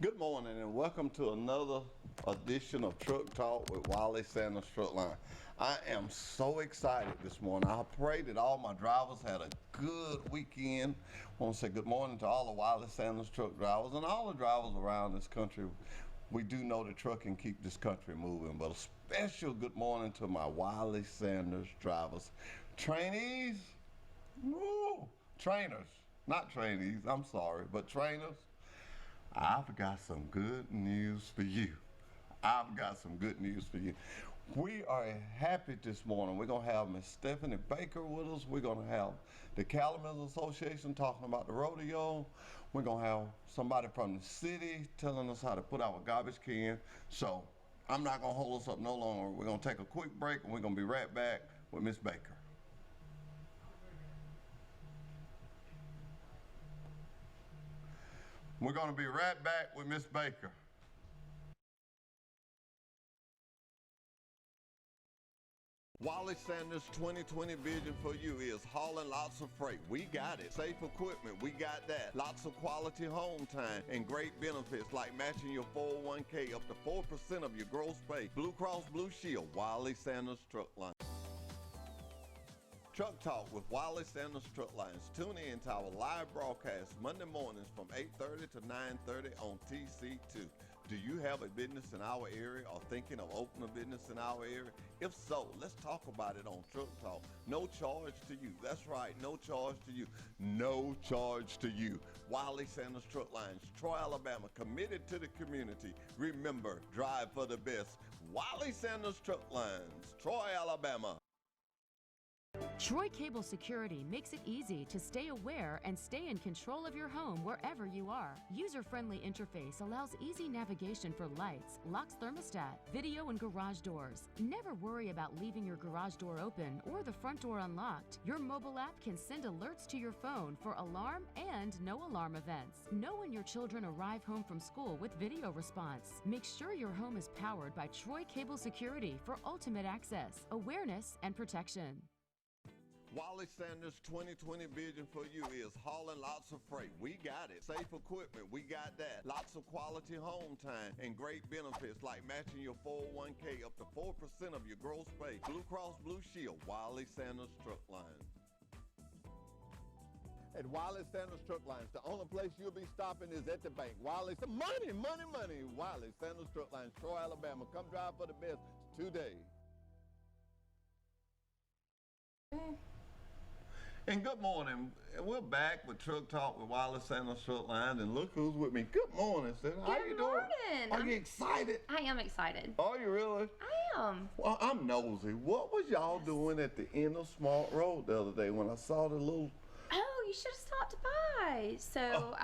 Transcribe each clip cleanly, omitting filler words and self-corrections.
Good morning and welcome to another edition of Truck Talk with Wiley Sanders Truck Line. I am so excited this morning. I pray that all my drivers had a good weekend. I want to say good morning to all the Wiley Sanders truck drivers and all the drivers around this country. We do know that trucking keep this country moving, but a special good morning to my Wiley Sanders drivers. Trainees, woo, trainers, not trainees, I'm sorry, but trainers. I've got some good news for you. I've got some good news for you. We are happy this morning. We're going to have Miss Stephanie Baker with us. We're going to have the Calumet Association talking about the rodeo. We're going to have somebody from the city telling us how to put our garbage can. So I'm not going to hold us up no longer. We're going to take a quick break and we're going to be right back with Miss Baker. We're going to be right back with Miss Baker. Wiley Sanders' 2020 vision for you is hauling lots of freight. We got it. Safe equipment, we got that. Lots of quality home time and great benefits like matching your 401k up to 4% of your gross pay. Blue Cross Blue Shield, Wiley Sanders Truck Line. Truck Talk with Wiley Sanders Truck Lines. Tune in to our live broadcast Monday mornings from 8:30 to 9:30 on TC2. Do you have a business in our area or thinking of opening a business in our area? If so, let's talk about it on Truck Talk. No charge to you. That's right, no charge to you. No charge to you. Wiley Sanders Truck Lines, Troy, Alabama, committed to the community. Remember, drive for the best. Wiley Sanders Truck Lines, Troy, Alabama. Troy Cable Security makes it easy to stay aware and stay in control of your home wherever you are. User-friendly interface allows easy navigation for lights, locks thermostat, video and garage doors. Never worry about leaving your garage door open or the front door unlocked. Your mobile app can send alerts to your phone for alarm and no alarm events. Know when your children arrive home from school with video response. Make sure your home is powered by Troy Cable Security for ultimate access, awareness, and protection. Wiley Sanders' 2020 vision for you is hauling lots of freight. We got it. Safe equipment, we got that. Lots of quality home time and great benefits like matching your 401k up to 4% of your gross pay. Blue Cross Blue Shield, Wiley Sanders Truck Lines. At Wiley Sanders Truck Lines, the only place you'll be stopping is at the bank. Wiley, some money. Wiley Sanders Truck Lines, Troy, Alabama. Come drive for the best today. And good morning. We're back with Truck Talk with Wiley Sanders Truck Lines, and look who's with me. Good morning, Steph. How you doing? Good morning. Are you excited? I am excited. Are you really? I am. Well, I'm nosy. What was y'all doing at the end of Smart Road the other day when I saw the little... Oh, you should have stopped by. So,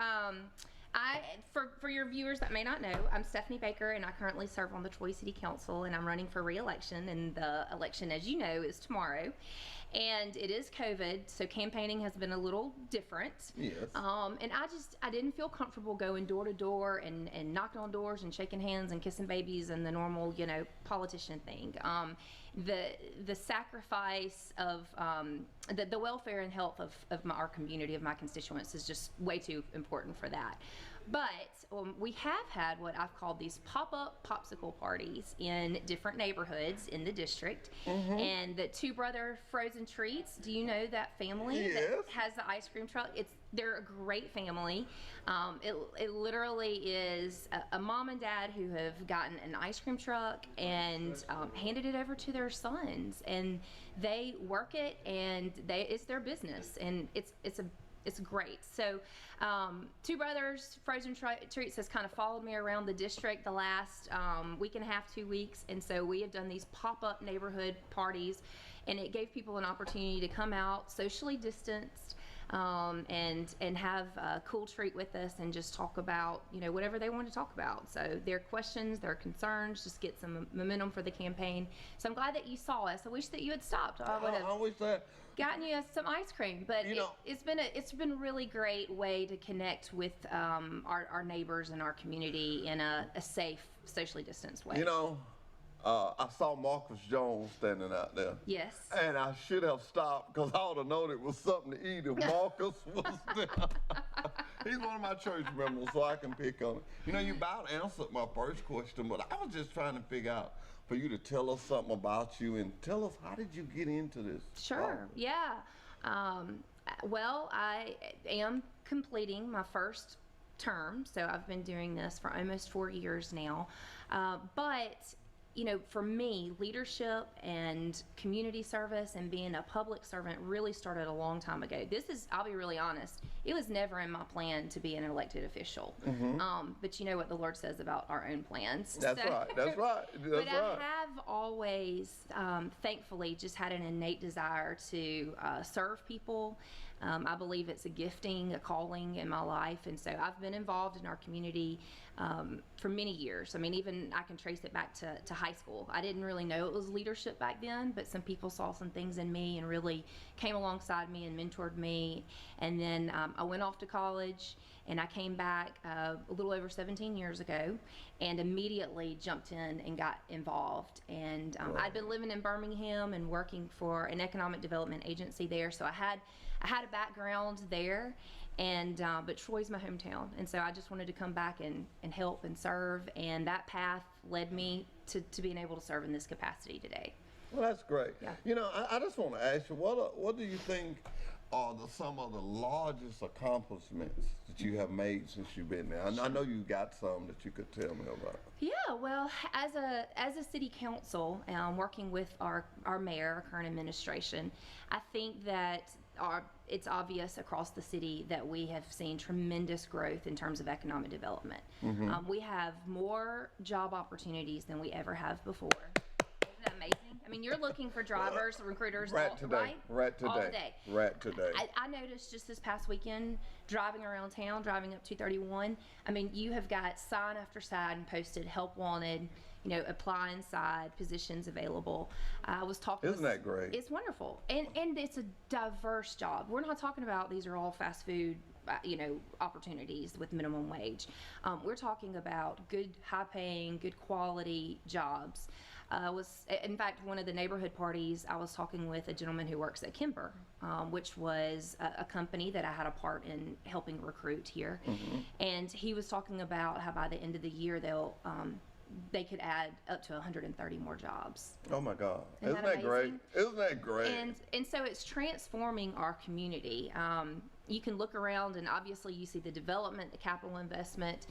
for your viewers that may not know, I'm Stephanie Baker, and I currently serve on the Troy City Council, and I'm running for re-election, and the election, as you know, is tomorrow. And it is COVID, so campaigning has been a little different. Yes. And I didn't feel comfortable going door to door and knocking on doors and shaking hands and kissing babies and the normal, politician thing. The sacrifice of the welfare and health of our community, of my constituents, is just way too important for that. But we have had what I've called these pop-up popsicle parties in different neighborhoods in the district. Mm-hmm. And the Two Brother Frozen Treats, do you know that family? Yes. That has the ice cream truck? They're a great family. It literally is a mom and dad who have gotten an ice cream truck and handed it over to their sons, and they work it, and it's their business, and it's great. So Two Brothers Frozen Treats has kind of followed me around the district the last week and a half, 2 weeks, and so we have done these pop-up neighborhood parties, and it gave people an opportunity to come out socially distanced and have a cool treat with us and just talk about whatever they want to talk about. So their questions, their concerns, just get some momentum for the campaign. So I'm glad that you saw us. I wish that you had stopped. I would have wish that gotten you some ice cream, but it's been a really great way to connect with our neighbors and our community in a safe, socially distanced way. I saw Marcus Jones standing out there. Yes. And I should have stopped because I would have known it was something to eat if Marcus was there. He's one of my church members, so I can pick on him. You know, you about answered my first question, but I was just trying to figure out for you to tell us something about you and tell us, how did you get into this? Sure. Yeah. Well, I am completing my first term, so I've been doing this for almost 4 years now. But you know, for me, leadership and community service and being a public servant really started a long time ago. I'll be really honest, it was never in my plan to be an elected official. But you know what the Lord says about our own plans. That's right. But I have always, thankfully, just had an innate desire to serve people. I believe it's a gifting, a calling in my life, and so I've been involved in our community for many years. I mean, even I can trace it back to high school. I didn't really know it was leadership back then, but some people saw some things in me and really came alongside me and mentored me. And then I went off to college, and I came back a little over 17 years ago and immediately jumped in and got involved. And I'd been living in Birmingham and working for an economic development agency there, so I had a background there, and but Troy's my hometown, and so I just wanted to come back and help and serve, and that path led me to being able to serve in this capacity today. Well, that's great. Yeah. You know, I just want to ask you, what do you think are some of the largest accomplishments that you have made since you've been there? I know you got some that you could tell me about. Yeah, well, as a city council, working with our mayor, our current administration, I think that it's obvious across the city that we have seen tremendous growth in terms of economic development. We have more job opportunities than we ever have before. Isn't that amazing? I mean, you're looking for drivers, recruiters, right? All day. Right today. I noticed just this past weekend, driving around town, driving up 231, I mean, you have got sign after sign posted, help wanted, you know, apply inside, positions available. I was talking. Isn't that great? It's wonderful, and it's a diverse job. We're not talking about these are all fast food, you know, opportunities with minimum wage. We're talking about good, high-paying, good quality jobs. In fact, one of the neighborhood parties, I was talking with a gentleman who works at Kimber, which was a company that I had a part in helping recruit here, and he was talking about how by the end of the year they could add up to 130 more jobs. Oh my God! Isn't that great? Isn't that great? And so it's transforming our community. You can look around, and obviously you see the development, the capital investment.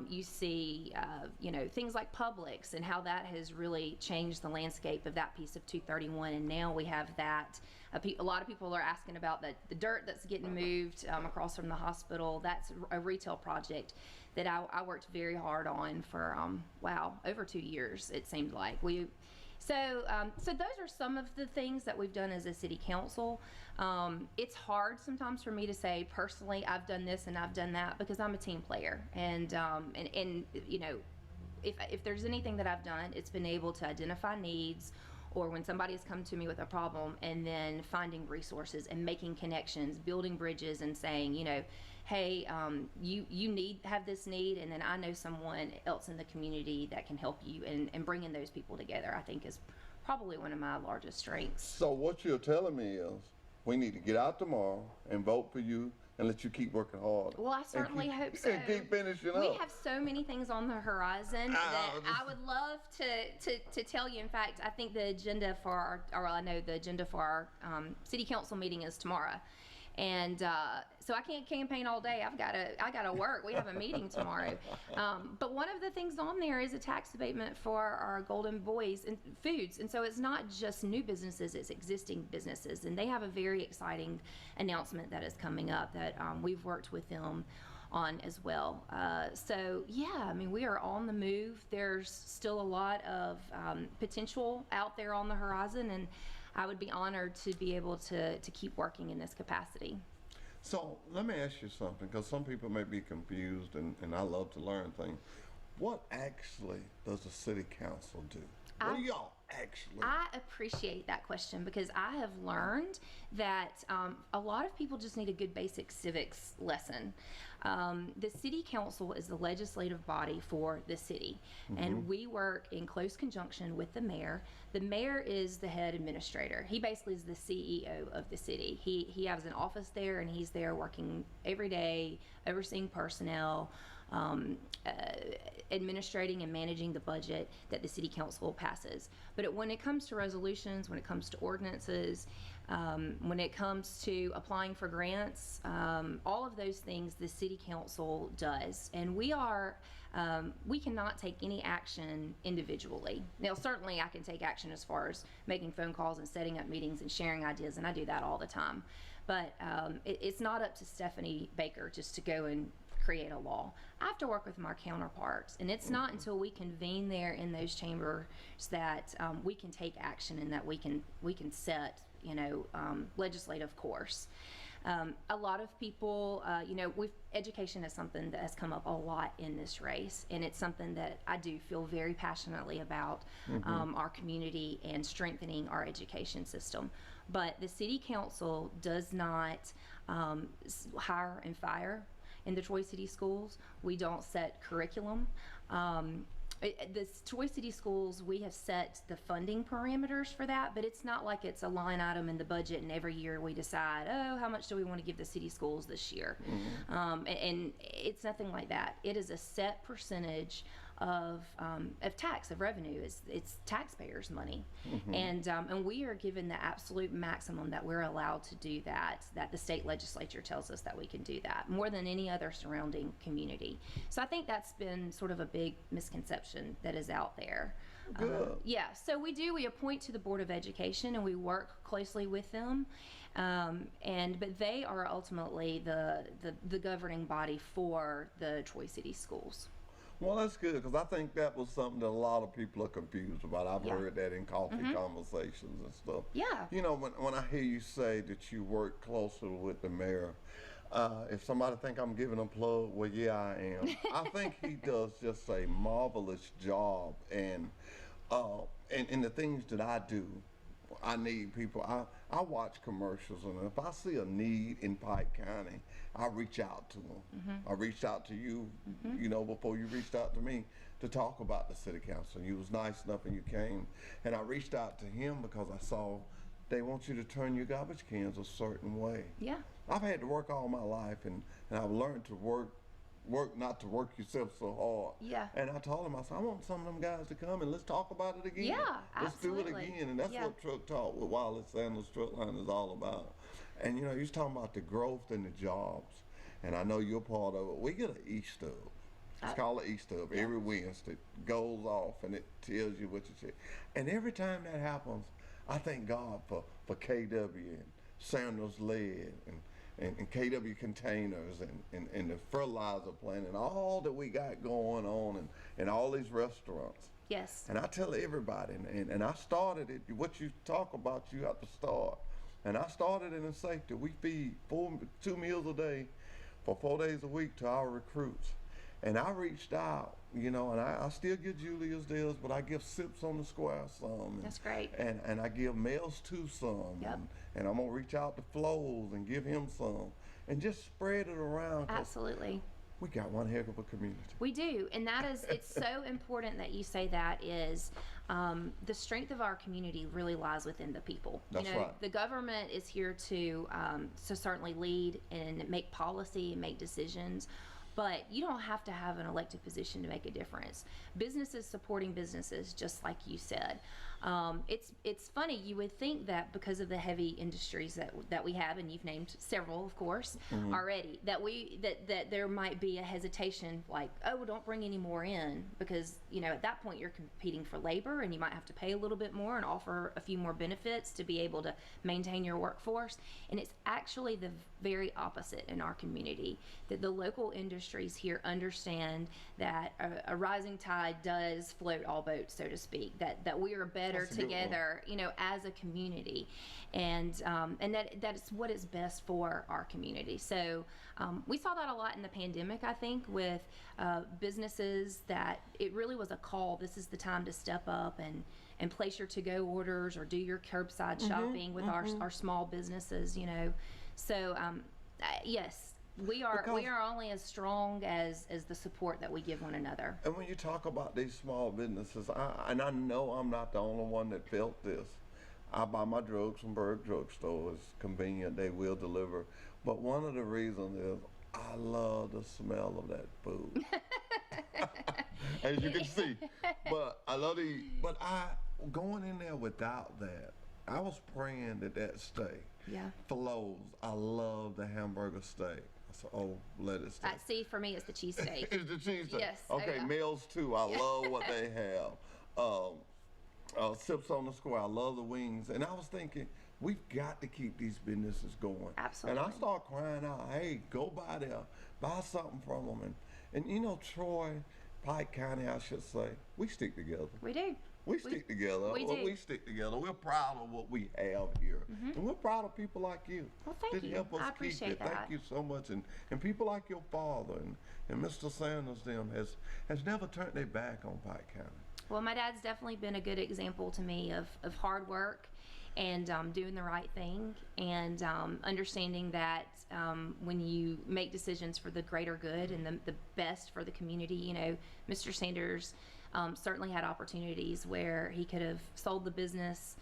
You see, you know, things like Publix and how that has really changed the landscape of that piece of 231. And now we have that. A lot of people are asking about the dirt that's getting moved across from the hospital. That's a retail project that I worked very hard on for over 2 years. It seemed like So those are some of the things that we've done as a city council. It's hard sometimes for me to say personally I've done this and I've done that, because I'm a team player, and you know, if there's anything that I've done, it's been able to identify needs, or when somebody has come to me with a problem, and then finding resources and making connections, building bridges, and saying, you know, hey, you have this need, and then I know someone else in the community that can help you, and bringing those people together, I think, is probably one of my largest strengths. So what you're telling me is we need to get out tomorrow and vote for you and let you keep working hard. Well, I certainly hope so. And keep finishing up. We have so many things on the horizon that I would love to tell you. In fact, I think the agenda for our city council meeting is tomorrow. And so I can't campaign all day. I gotta work. We have a meeting tomorrow. But one of the things on there is a tax abatement for our Golden Boys and foods. And so it's not just new businesses, it's existing businesses. And they have a very exciting announcement that is coming up that we've worked with them on as well. So yeah, I mean, we are on the move. There's still a lot of potential out there on the horizon, and I would be honored to be able to keep working in this capacity. So let me ask you something, because some people may be confused, and I love to learn things. What actually does the city council do? What do y'all? actually? I appreciate that question because I have learned that a lot of people just need a good basic civics lesson. The city council is the legislative body for the city, and we work in close conjunction with the mayor. The mayor is the head administrator. He basically is the CEO of the city. He has an office there, and he's there working every day, overseeing personnel, administrating and managing the budget that the city council passes. But when it comes to resolutions, when it comes to ordinances, when it comes to applying for grants, all of those things the city council does. And we cannot take any action individually. Now, certainly I can take action as far as making phone calls and setting up meetings and sharing ideas, and I do that all the time. But it's not up to Stephanie Baker just to go and create a law. I have to work with my counterparts, and it's not until we convene there in those chambers that we can take action and that we can set legislative course. A lot of people, education is something that has come up a lot in this race, and it's something that I do feel very passionately about our community and strengthening our education system. But the city council does not hire and fire in the Troy City Schools. We don't set curriculum. The Troy City Schools, we have set the funding parameters for that, but it's not like it's a line item in the budget and every year we decide, how much do we want to give the city schools this year? And it's nothing like that. It is a set percentage of revenue. It's taxpayers' money, and we are given the absolute maximum that we're allowed to do that the state legislature tells us that we can do that, more than any other surrounding community. So I think that's been sort of a big misconception that is out there. So we appoint to the Board of Education and we work closely with them, but they are ultimately the governing body for the Troy City Schools. Well, that's good, because I think that was something that a lot of people are confused about. I've heard that in coffee conversations and stuff. Yeah. When I hear you say that you work closely with the mayor, if somebody think I'm giving a plug, well, yeah, I am. I think he does just a marvelous job, and the things that I do, I need people. I watch commercials, and if I see a need in Pike County, I reach out to them. I reached out to you, before you reached out to me to talk about the city council. You was nice enough and you came, and I reached out to him because I saw they want you to turn your garbage cans a certain way. Yeah. I've had to work all my life, and I've learned to work not to work yourself so hard. Yeah. And I told him, I said, I want some of them guys to come and let's talk about it again. Yeah, Let's absolutely. do it again. And that's what Truck Talk with Wiley Sanders Truck Line is all about. And you was talking about the growth and the jobs. And I know you're part of it. We get an E-stub. It's called an E-stub every Wednesday. It goes off and it tells you what you say. And every time that happens, I thank God for KW and Sanders Lead and KW Containers and the fertilizer plant and all that we got going on and all these restaurants. Yes. And I tell everybody, and I started it, what you talk about, you have to start. And I started it in safety. We feed 2 meals a day for 4 days a week to our recruits. And I reached out, and I still give Julius deals, but I give Sips on the Square some. That's great. And I give Males too some. Yep. And I'm going to reach out to Flows and give him some. And just spread it around. Absolutely. We got one heck of a community. We do, and it's so important that you say that is the strength of our community really lies within the people. That's right. The government is here to certainly lead and make policy and make decisions, but you don't have to have an elected position to make a difference. Businesses supporting businesses, just like you said. It's funny, you would think that because of the heavy industries that we have, and you've named several, of course, already, that there might be a hesitation, like, oh, don't bring any more in, because at that point you're competing for labor, and you might have to pay a little bit more and offer a few more benefits to be able to maintain your workforce. And it's actually the very opposite in our community, that the local industry industries here understand that a rising tide does float all boats, so to speak. That we are better That's a good one. together, as a community, and that is what is best for our community. So we saw that a lot in the pandemic. I think with businesses that it really was a call. This is the time to step up and place your to-go orders or do your curbside shopping with our small businesses. So yes, we are only as strong as the support that we give one another. And when you talk about these small businesses, I know I'm not the only one that felt this. I buy my drugs from Berg Drug Store. It's convenient. They will deliver. But one of the reasons is I love the smell of that food. As you can see. But I love going in there without that, I was praying that steak. Yeah. Flows. I love the hamburger steak. I said, oh, let it stay. See, for me, it's the cheesesteak. It's the cheesesteak. Yes. Okay, yeah. meals too. I love what they have. Sips on the Square. I love the wings. And I was thinking, we've got to keep these businesses going. Absolutely. And I start crying out, hey, go by there, buy something from them. And Troy, Pike County, I should say, we stick together. We do. We stick together. We do. We stick together. We're proud of what we have here. And we're proud of people like you. Well, thank you. Help us I appreciate keep it. that. Thank you so much. And people like your father and Mr. Sanders them has never turned their back on Pike County. Well, my dad's definitely been a good example to me of hard work and doing the right thing and understanding that when you make decisions for the greater good and the best for the community, Mr. Sanders certainly had opportunities where he could have sold the business,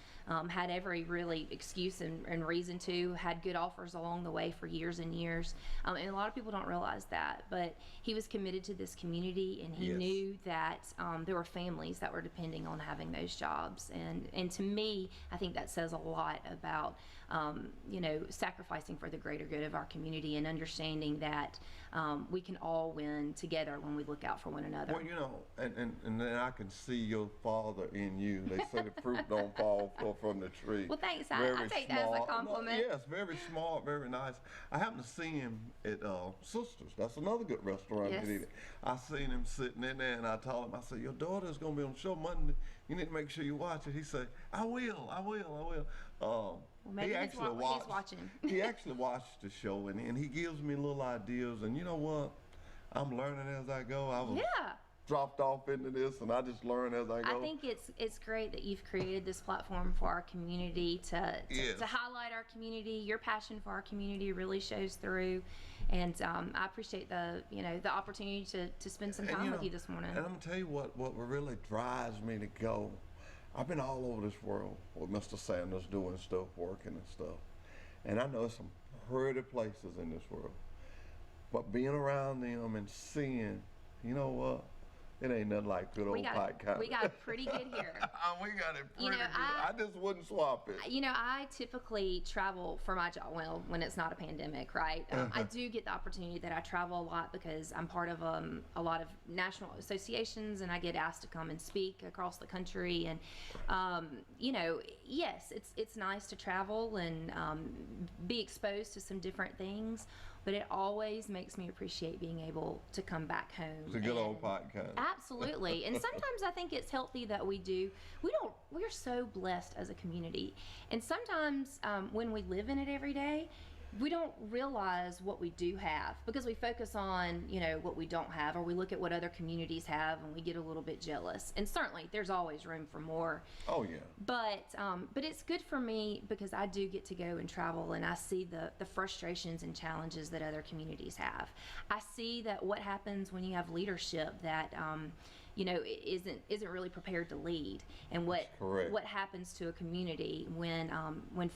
had every really excuse and reason to, had good offers along the way for years and years. And a lot of people don't realize that, but he was committed to this community and he Yes. knew that there were families that were depending on having those jobs. And to me, I think that says a lot about, sacrificing for the greater good of our community and understanding that we can all win together when we look out for one another. Well, and then I can see your father in you. They say the fruit don't fall from the tree. Well, thanks. I Very take that as a smart. compliment. No, yes, very smart, very nice. I happened to see him at Sisters. That's another good restaurant Yes. to eat at. I seen him sitting in there, and I told him, I said, your daughter's going to be on the show Monday. You need to make sure you watch it. He said, I will. Maybe he he's actually watching. He actually watched the show, and he gives me little ideas. And you know what? I'm learning as I go. I was Yeah. dropped off into this, and I just learn as I go. I think it's great that you've created this platform for our community to Yes. highlight our community. Your passion for our community really shows through, and I appreciate the opportunity to spend some time with you this morning. And I'm gonna tell you what really drives me to go. I've been all over this world with Mr. Sanders doing stuff, working and stuff, and I know some pretty places in this world. But being around them and seeing, you know what? It ain't nothing like good old Pike County. We got it pretty good here. We got it pretty good. I I just wouldn't swap it. I typically travel for my job, when it's not a pandemic, right? I do get the opportunity that I travel a lot because I'm part of a lot of national associations and I get asked to come and speak across the country. And, yes, it's nice to travel and be exposed to some different things, but it always makes me appreciate being able to come back home. It's a good old Pike County. Absolutely. And sometimes I think it's healthy that we're so blessed as a community. And sometimes when we live in it every day, we don't realize what we do have because we focus on, what we don't have, or we look at what other communities have and we get a little bit jealous. And certainly there's always room for more. Oh, yeah. But it's good for me because I do get to go and travel and I see the frustrations and challenges that other communities have. I see that what happens when you have leadership that isn't really prepared to lead, and what happens to a community when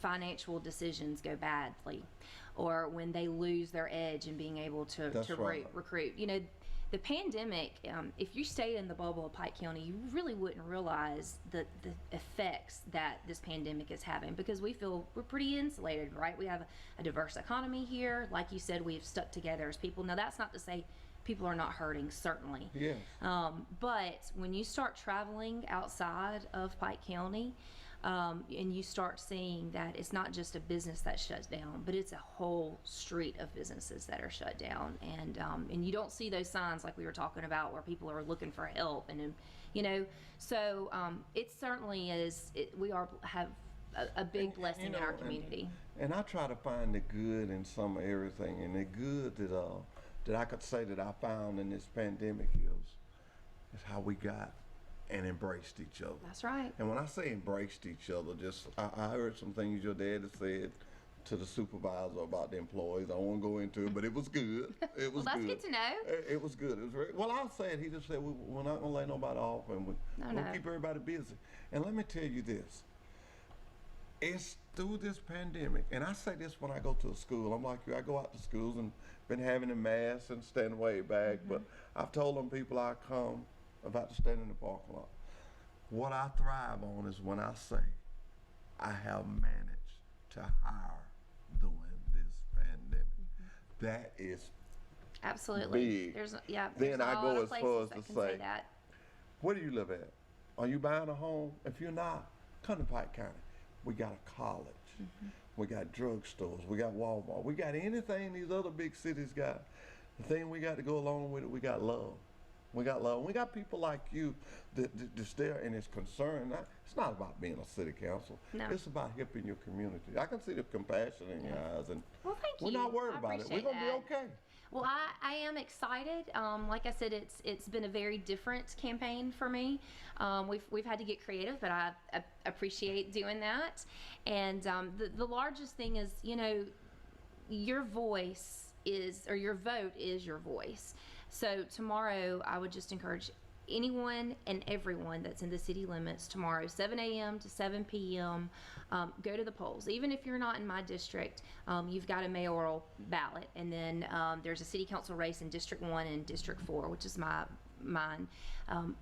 financial decisions go badly, or when they lose their edge in being able to recruit. The pandemic, if you stayed in the bubble of Pike County, you really wouldn't realize the effects that this pandemic is having, because we feel we're pretty insulated, right? We have a diverse economy here. Like you said, we've stuck together as people. Now, that's not to say people are not hurting, certainly. Yes. But when you start traveling outside of Pike County, and you start seeing that it's not just a business that shuts down, but it's a whole street of businesses that are shut down. And you don't see those signs like we were talking about where people are looking for help. And, you know, so it certainly is, have a big blessing in our community. And I try to find the good in some of everything, and the good that I could say that I found in this pandemic is how we got and embraced each other. That's right. And when I say embraced each other, I heard some things your dad had said to the supervisor about the employees. I won't go into it, but it was good. It was Well, that's good. good to know. It was good. It was very, well, I'll say it. He just said we're not gonna lay nobody off, and we'll keep everybody busy. And let me tell you this. It's through this pandemic, and I say this when I go to a school. I'm like you. I go out to schools and been having a mask and stand way back, but I've told them people I come about to stand in the parking lot. What I thrive on is when I say I have managed to hire during this pandemic. That is Absolutely. big. There's Then a I lot go of as places far as that to can say, that. where do you live at? Are you buying a home? If you're not, come to Pike County. We got a college. We got drugstores. We got Walmart. We got anything these other big cities got. The thing we got to go along with it, we got love. We got love. We got people like you that's there and is concerned. It's not about being a city council. No. It's about helping your community. I can see the compassion in your eyes, and Well, thank we're you. not worried I about it. We're appreciate gonna be that. okay. Well, I am excited. Like I said, it's been a very different campaign for me. We've had to get creative, but I appreciate doing that. And the largest thing is, you know, your voice is, or your vote is your voice. So tomorrow, I would just encourage anyone and everyone that's in the city limits tomorrow, 7 a.m. to 7 p.m., go to the polls. Even if you're not in my district, you've got a mayoral ballot, and then there's a city council race in District 1 and District 4, which is mine.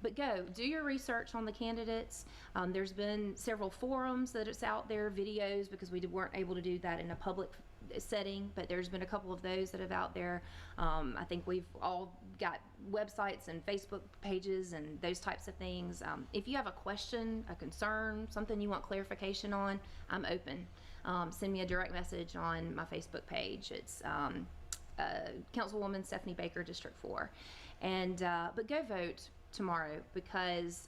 But go, do your research on the candidates. There's been several forums that it's out there, videos, because we weren't able to do that in a public setting, but there's been a couple of those that have out there. I think we've all got websites and Facebook pages and those types of things. If you have a question, a concern, something you want clarification on, I'm open. Send me a direct message on my Facebook page. It's Councilwoman Stephanie Baker, District 4. And but go vote tomorrow, because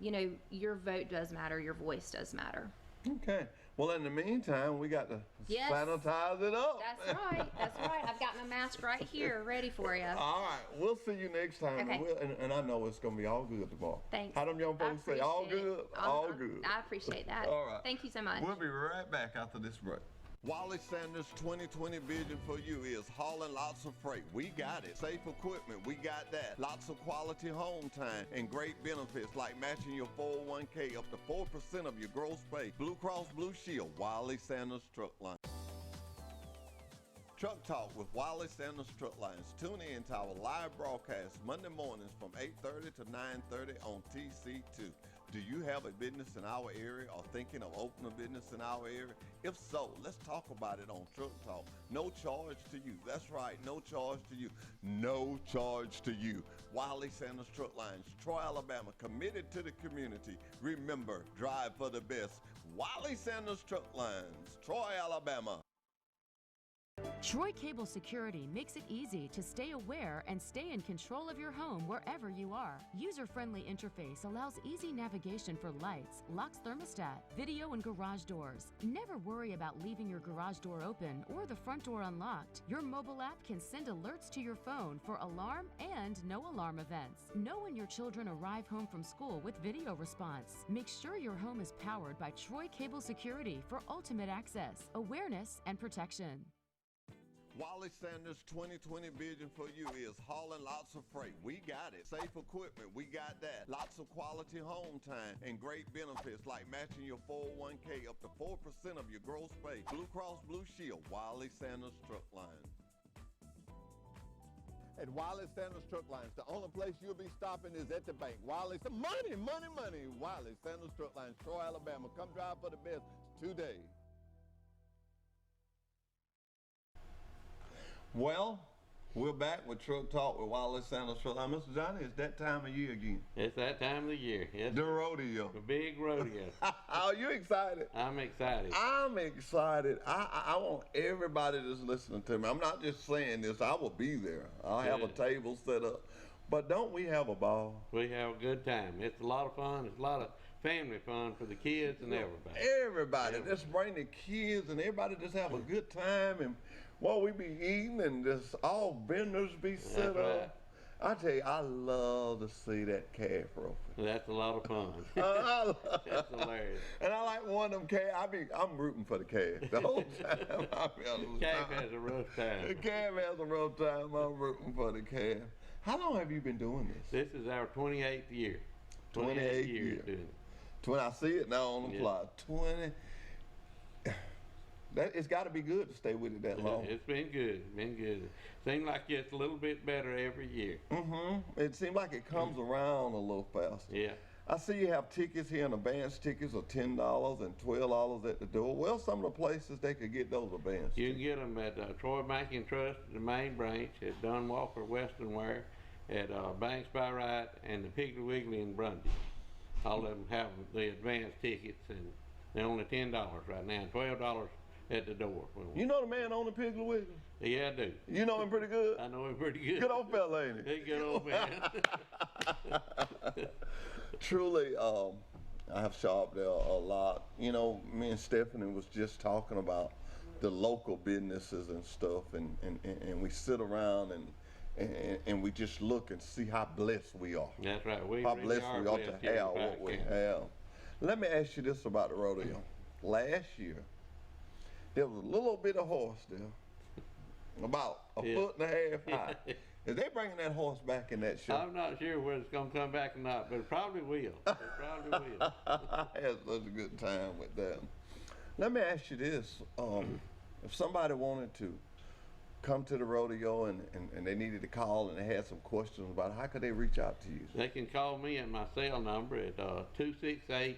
you know, your vote does matter, your voice does matter. Okay. Well, in the meantime, we got to Yes. sanitize it up. That's right. That's right. I've got my mask right here, ready for you. All right. We'll see you next time. Okay. And I know it's going to be all good tomorrow. Thanks. How them young I folks say, all appreciate good? it. All good. I appreciate that. All right. Thank you so much. We'll be right back after this break. Wally Sanders' 2020 vision for you is hauling lots of freight. We got it. Safe equipment, we got that. Lots of quality home time and great benefits like matching your 401k up to 4% of your gross pay. Blue Cross Blue Shield, Wally Sanders Truck Line. Truck Talk with Wally Sanders Truck Lines. Tune in to our live broadcast Monday mornings from 8:30 to 9:30 on TC2. Do you have a business in our area or thinking of opening a business in our area? If so, let's talk about it on Truck Talk. No charge to you. That's right, no charge to you. No charge to you. Wally Sanders Truck Lines, Troy, Alabama, committed to the community. Remember, drive for the best. Wally Sanders Truck Lines, Troy, Alabama. Troy Cable Security makes it easy to stay aware and stay in control of your home wherever you are. User-friendly interface allows easy navigation for lights, locks thermostat, video, and garage doors. Never worry about leaving your garage door open or the front door unlocked. Your mobile app can send alerts to your phone for alarm and no alarm events. Know when your children arrive home from school with video response. Make sure your home is powered by Troy Cable Security for ultimate access, awareness, and protection. Wally Sanders' 2020 vision for you is hauling lots of freight. We got it. Safe equipment, we got that. Lots of quality home time and great benefits like matching your 401k up to 4% of your gross pay. Blue Cross Blue Shield, Wally Sanders Truck Lines. At Wally Sanders Truck Lines, the only place you'll be stopping is at the bank. Wally, money, money, money. Wally Sanders Truck Lines, Troy, Alabama. Come drive for the best today. Well, We're back with Truck Talk with Wallace Sanders Truck Line. Mr. Johnny, it's that time of year again. It's that time of the year. It's The rodeo. the big rodeo. Are you excited? I'm excited. I'm excited. I want everybody that's listening to me. I'm not just saying this. I will be there. I'll have a Yeah. table set up. But don't we have a ball? We have a good time. It's a lot of fun. It's a lot of family fun for the kids and everybody. Everybody, just bring the kids and everybody just have a good time, and while we be eating and just all vendors be set That's up. I tell you, I love to see that calf roping. That's a lot of fun. That's hilarious. And I like one of them calf. I'm rooting for the calf the whole time. Calf has a rough The time. calf has a rough time. I'm rooting for the calf. How long have you been doing this? This is our 28th year. 28 years years. doing it. When I see it now on the Yeah. fly, 20. It's got to be good to stay with it that long. It's been good. Been good. Seems like it's a little bit better every year. It seems like it comes around a little faster. Yeah. I see you have tickets here, and advance tickets are $10 and $12 at the door. Well, some of the places they could get those advance You tickets. can get them at Troy Banking Trust, the main branch, at Dunn Walker Western Wear, at Banks by Right, and the Piggly Wiggly in Brundage. All of them have the advance tickets, and they're only $10 right now, and $12 at the door. You know the man on the Piggly Wiggly? Yeah, I do. You know him pretty good? I know him pretty good. Good old fella, ain't he? He's a good old man. Truly, I have shopped there a lot. You know, me and Stephanie was just talking about the local businesses and stuff, and we sit around and we just look and see how blessed we are. That's right. We How really blessed are we are blessed to here in have what Pike we County. have. Let me ask you this about the rodeo. Last year, there was a little bit of horse there, about a Yeah. foot and a half high. Is they bringing that horse back in that show? I'm not sure whether it's going to come back or not, but it probably will. It probably will. I had such a good time with that. Let me ask you this. If somebody wanted to come to the rodeo and they needed to call and they had some questions about it, how could they reach out to you? They can call me at my cell number at 268-2467,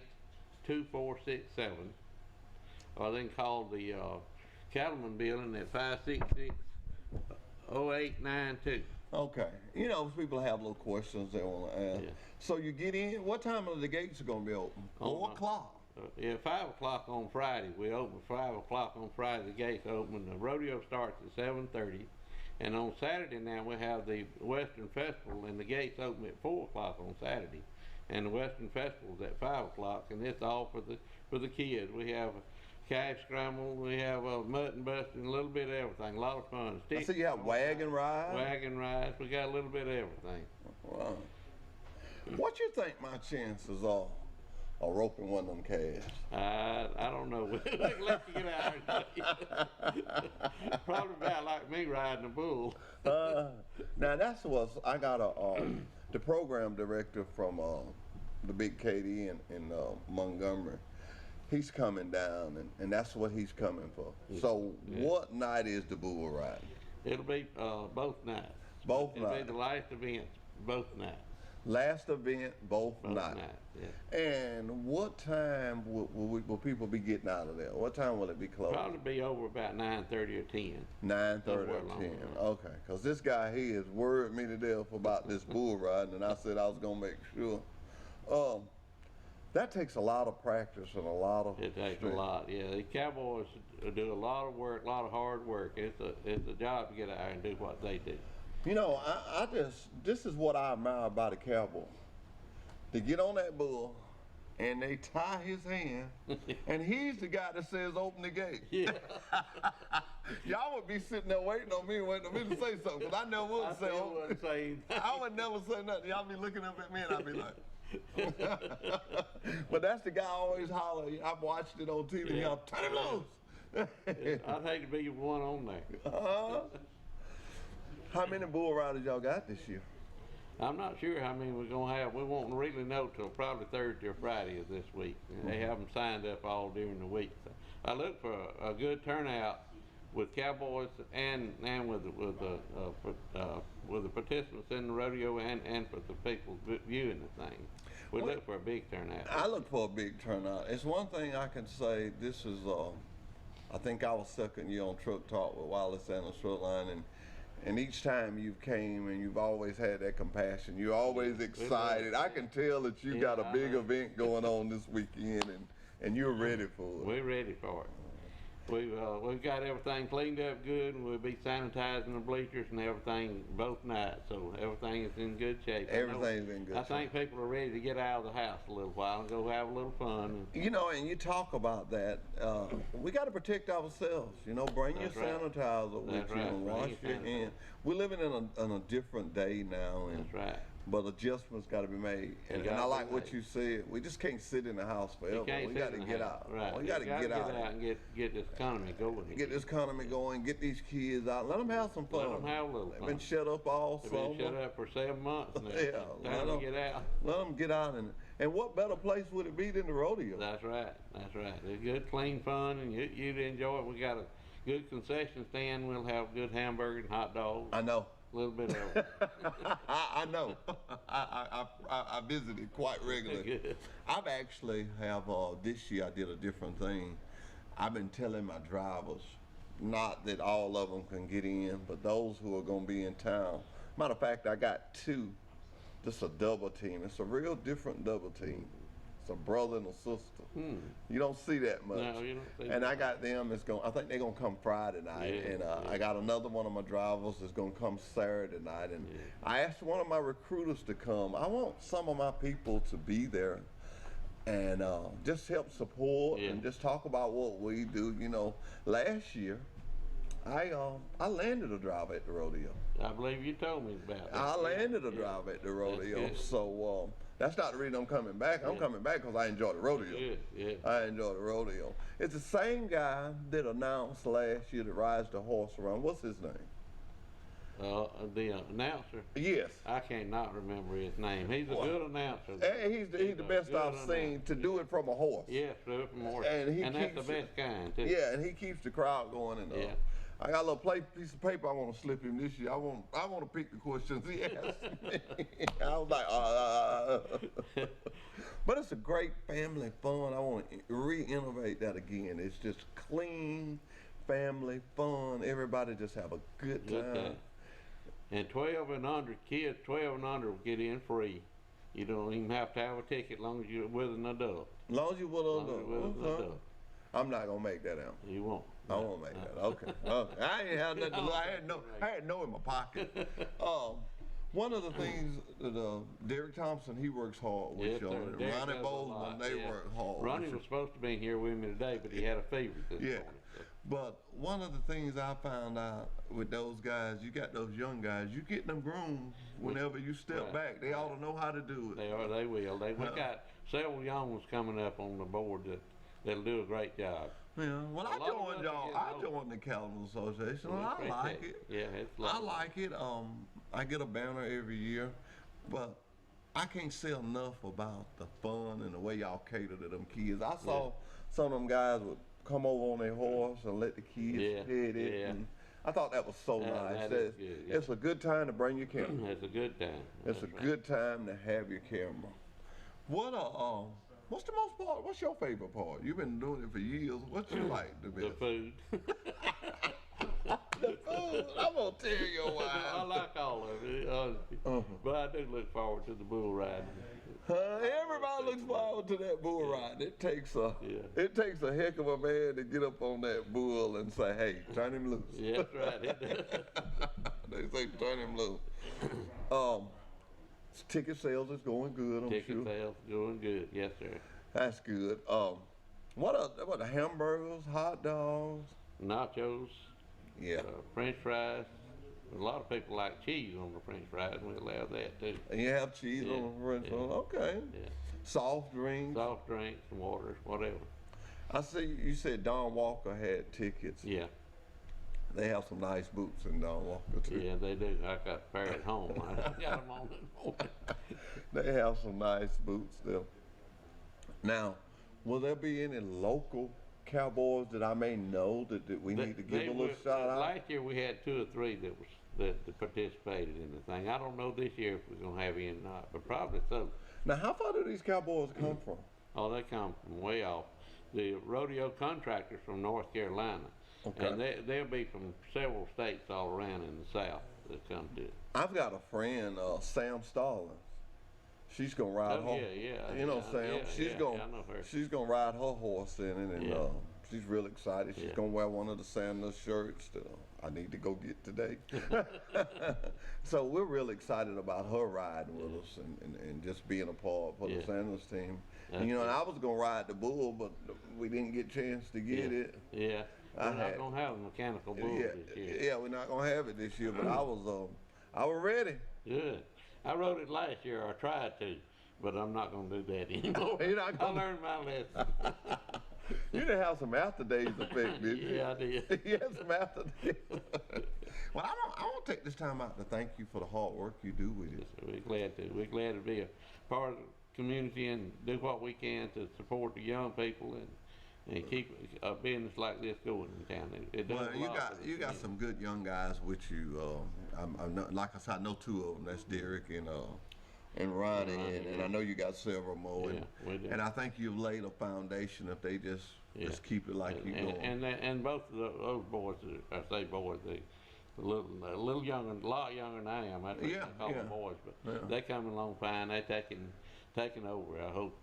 or they can call the Cattleman Building at 566-0892. Okay. You know, people have little questions they want to ask. Yeah. So you get in, what time are the gates going to be open? 4 o'clock. Yeah, 5 o'clock on Friday. We open 5 o'clock on Friday. The gates open. The rodeo starts at 7:30. And on Saturday now we have the Western Festival, and the gates open at 4 o'clock on Saturday. And the Western Festival's at 5 o'clock, and it's all for the kids. We have a calf scramble, we have a mutton busting, a little bit of everything. A lot of fun. I see you have wagon ride. Wagon rides. We got a little bit of everything. Wow. What you think my chances are of roping one of them calves? I don't know. We'll let you get out here. Probably about like me riding a bull. Now that's what I got the program director from the big KD in Montgomery. He's coming down, and that's what he's coming for. So what night is the bull riding? It'll be both nights. Both It'll nights. be the last event, both nights. Last event, both Both nights. nights, yeah. And what time will people be getting out of there? What time will it be closed? Probably be over about 9:30 or 10. 9:30 or Somewhere along 10. there. Okay, because this guy here has worried me to death about this bull riding, and I said I was gonna make sure. That takes a lot of practice and a lot of. It takes a strength. lot. Yeah, the cowboys do a lot of work, a lot of hard work. It's a job to get out there and do what they do. You know, this is what I admire about a cowboy. They get on that bull, and they tie his hand, and he's the guy that says open the gate. Yeah. Y'all would be sitting there waiting on me to say something, because I never would I say still open. wouldn't say anything. I would never say nothing. Y'all be looking up at me, and I'd be like. But that's the guy always holler. I've watched it on TV. Yeah. Y'all turn it loose. I'd hate to be one on there. How many bull riders y'all got this year? I'm not sure how many we're going to have. We won't really know till probably Thursday or Friday of this week. They have them signed up all during the week. So I look for a good turnout with cowboys and with the participants in the rodeo and for the people viewing the thing. We look for a big turnout. I look for a big turnout. It's one thing I can say. This is, I think our second year on Truck Talk with Wallace Sanders Truck Line, And each time you've came and you've always had that compassion. You're always excited. I can tell that you got a big event going on this weekend and you're ready for it. We're ready for it. We've got everything cleaned up good, and we'll be sanitizing the bleachers and everything both nights, so everything is in good shape. Everything's in good I think people are ready to get out of the house a little while and go have a little fun. You know, and you talk about that. We got to protect ourselves. You know, bring your That's right. sanitizer with That's you right. and Bring wash your your sanitizer. hands. We're living in a different day now, and That's right. but adjustments got to be made. And I gotta be like what made. you said. We just can't sit in the house forever. You can't We sit got to in the get house. out. Right. We got to You gotta get out. and get this economy going. Get this economy going. Get these kids out. Let them have some fun. Let them have a little They've fun. been shut up all They've summer. been shut up for 7 months now. Yeah, Time to get out. Let them get out and what better place would it be than the rodeo? That's right. That's right. It's good, clean fun, and you'd enjoy it. We got a good concession stand. We'll have good hamburgers and hot dogs. I know. A little bit of it. I know. I visited quite regularly. Good. I've actually have this year I did a different thing. I've been telling my drivers, not that all of them can get in, but those who are going to be in town. Matter of fact, I got two. Just a double team. It's a real different double team. It's a brother and a sister. You don't see that much. No, you don't see And that. I got them. I think they're gonna come Friday night, Yeah, and yeah. I got another one of my drivers that's gonna come Saturday night. And I asked one of my recruiters to come. I want some of my people to be there and just help support Yeah. and just talk about what we do. You know, last year I landed a driver at the rodeo. I believe you told me about that. I landed a Yeah. driver at the rodeo, good. so that's not the reason I'm coming back. I'm coming back because I enjoy the rodeo. Good, yeah. I enjoy the rodeo. It's the same guy that announced last year that rides the horse around. What's his name? The announcer. Yes. I cannot remember his name. He's a What? good announcer. And he's the a best good I've seen to do it from a horse. Yes, do it from horse. And he that's the keeps best kind too. Yeah, and he keeps the crowd going. And Yeah. I got a little piece of paper I want to slip him this year. I want to pick the questions he asked me. I was like, But it's a great family fun. I want to re-innovate that again. It's just clean family fun. Everybody just have a good Good time. time. And 12 and under kids, 12 and under will get in free. You don't even have to have a ticket as long as you're with an adult. As long as you will As long as you're with an okay. adult. I'm not gonna make that out. You won't. I won't make that. Okay. Okay. I ain't had nothing to look. I had no in my pocket. One of the things that Derek Thompson, he works hard with Yes, y'all. sir. And Derek Ronnie does a Bozeman, lot, they yeah. work hard. Ronnie with was you. supposed to be here with me today, but he had a fever this Yeah. morning. So. But one of the things I found out with those guys, you got those young guys, you get them groomed whenever you step Right. back. They ought to know how to do it. They are. They will. We got several young ones coming up on the board that'll do a great job. Yeah. Well, I A lot of joined us y'all. are I getting joined the Cattlemen Association. We and I appreciate like it. Yeah, it's I lovely. like it. I get a banner every year, but I can't say enough about the fun and the way y'all cater to them kids. I saw some of them guys would come over on their horse and let the kids Yeah, pet it. yeah. And I thought that was so Yeah, nice. that is good, yeah. It's a good time to bring your camera. It's a good time. It's a That's right. good time to have your camera. What's the most part? What's your favorite part? You've been doing it for years. What you like the The best? food. The food. I'm gonna tell you I why. like all of it, honestly. But I do look forward to the bull riding. Everybody looks forward to that bull ride. It takes a heck of a man to get up on that bull and say, "Hey, turn him loose." Yeah, that's right. It does. They say turn him loose. Ticket sales is going good. I'm Ticket sure. sales doing good. Yes, sir. That's good. What the hamburgers, hot dogs? Nachos, Yeah. French fries. A lot of people like cheese on the French fries, and we allow that too. And you have cheese Yeah, on the French yeah. fries. Okay. Yeah. Soft drinks. Soft drinks, waters, whatever. I see you said Don Walker had tickets. Yeah, They have some nice boots in Don Walker too. yeah, they do. I got a pair at home. I got them on this morning. They have some nice boots there. Now, will there be any local cowboys that I may know that we need to give They a little were- shout out? Last year we had 2 or 3 that participated in the thing. I don't know this year if we're gonna have any or not, but probably so. Now, how far do these cowboys come from? Oh, they come from way off. The rodeo contractors from North Carolina. Okay. And they'll be from several states all around in the South that come to it. I've got a friend, Sam Stallings. She's gonna ride Oh, her. yeah. You know Yeah, Sam. yeah, she's yeah, gonna I know her. she's gonna ride her horse in it, and Yeah. she's real excited. She's Yeah. gonna wear one of the Sanders shirts that I need to go get today. So we're real excited about her riding with us and just being a part for the Yeah. Sanders team. That's And, and good. I was gonna ride the bull, but we didn't get a chance to get Yeah. it. Yeah. I We're not had- gonna have a mechanical bull Yeah, this year. yeah, we're not gonna have it this year, but I was ready. Good. I rode it last year, or tried to, but I'm not gonna do that anymore. You're not I gonna- learned my lesson. You didn't have some after days effect, did you? Yeah, I did. You had some after days. Well, I want to take this time out to thank you for the hard work you do with it. We're glad to. We're glad to be a part of the community and do what we can to support the young people and keep a business like this going in town. It does Well, a you lot got for the you got community. some good young guys with you. I'm not, like I said, I know two of them. That's Derek and Ronnie, and I know you got several more. Yeah, we do. And I think you've laid a foundation if they just keep it like you and, going. and both of those boys, I say boys, they a little younger, a lot younger than I am. I think I call them boys, but they coming along fine. They taking over. I hope.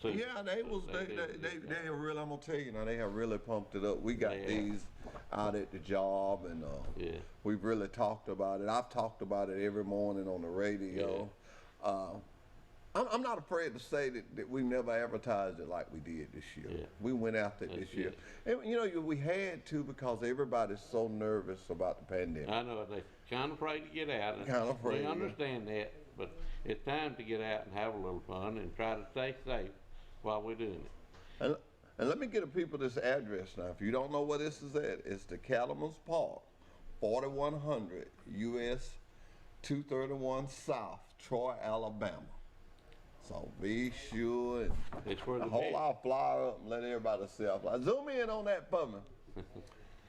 soon. Yeah, they have really. I'm gonna tell you now, they have really pumped it up. We got Yeah. these out at the job, and Yeah. we've really talked about it. I've talked about it every morning on the radio. I'm not afraid to say that we never advertised it like we did this year. Yeah. We went after it That's this year, good. and we had to because everybody's so nervous about the pandemic. I know they're kind of afraid to get out. and Kinda afraid, We yeah. understand that, but it's time to get out and have a little fun and try to stay safe while we're doing it. And let me get the people this address now. If you don't know where this is at, it's the Cattleman's Park, 4100 US 231 South, Troy, Alabama. So be sure and It's where the hold big, our flyer up and let everybody see our flyer. Zoom in on that for me.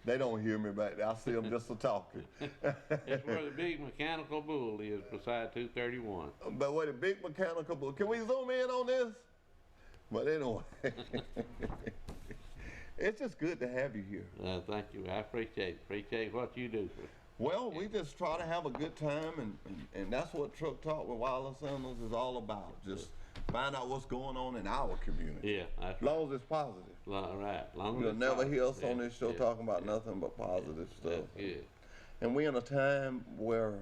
They don't hear me back there. I see them just a talking. it's where the big mechanical bull is beside 231. But what a big mechanical bull. Can we zoom in on this? But anyway, it's just good to have you here. Thank you. I appreciate what you do. Well, we just try to have a good time, and that's what Truck Talk with Wireless Sandals is all about. Just find out what's going on in our community. Yeah, that's As long as it's positive. right. Long as You'll it's never positive. hear us on Yeah, this show yeah, talking about yeah. nothing but positive stuff. That's good. And we're in a time where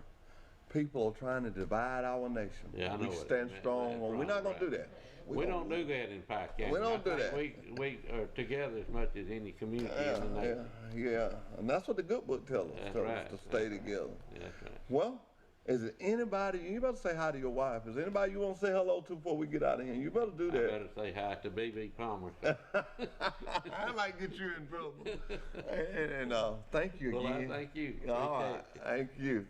people are trying to divide our nation. Yeah, I know We it. stand That- strong. that's We're right, not going to right. do that. We don't do that in Pike County. We don't I do think that. We are together as much as any community Yeah, in the nation. yeah. And that's what the good book tells us. That's Tells right, us to that's stay right. together. That's right. Well, is it anybody, you better say hi to your wife. Is there anybody you want to say hello to before we get out of here? You better do I that. better say hi to B.B. Palmer. I might get you in trouble. And thank you Well, I again. thank you. All right, Appreciate it. thank you.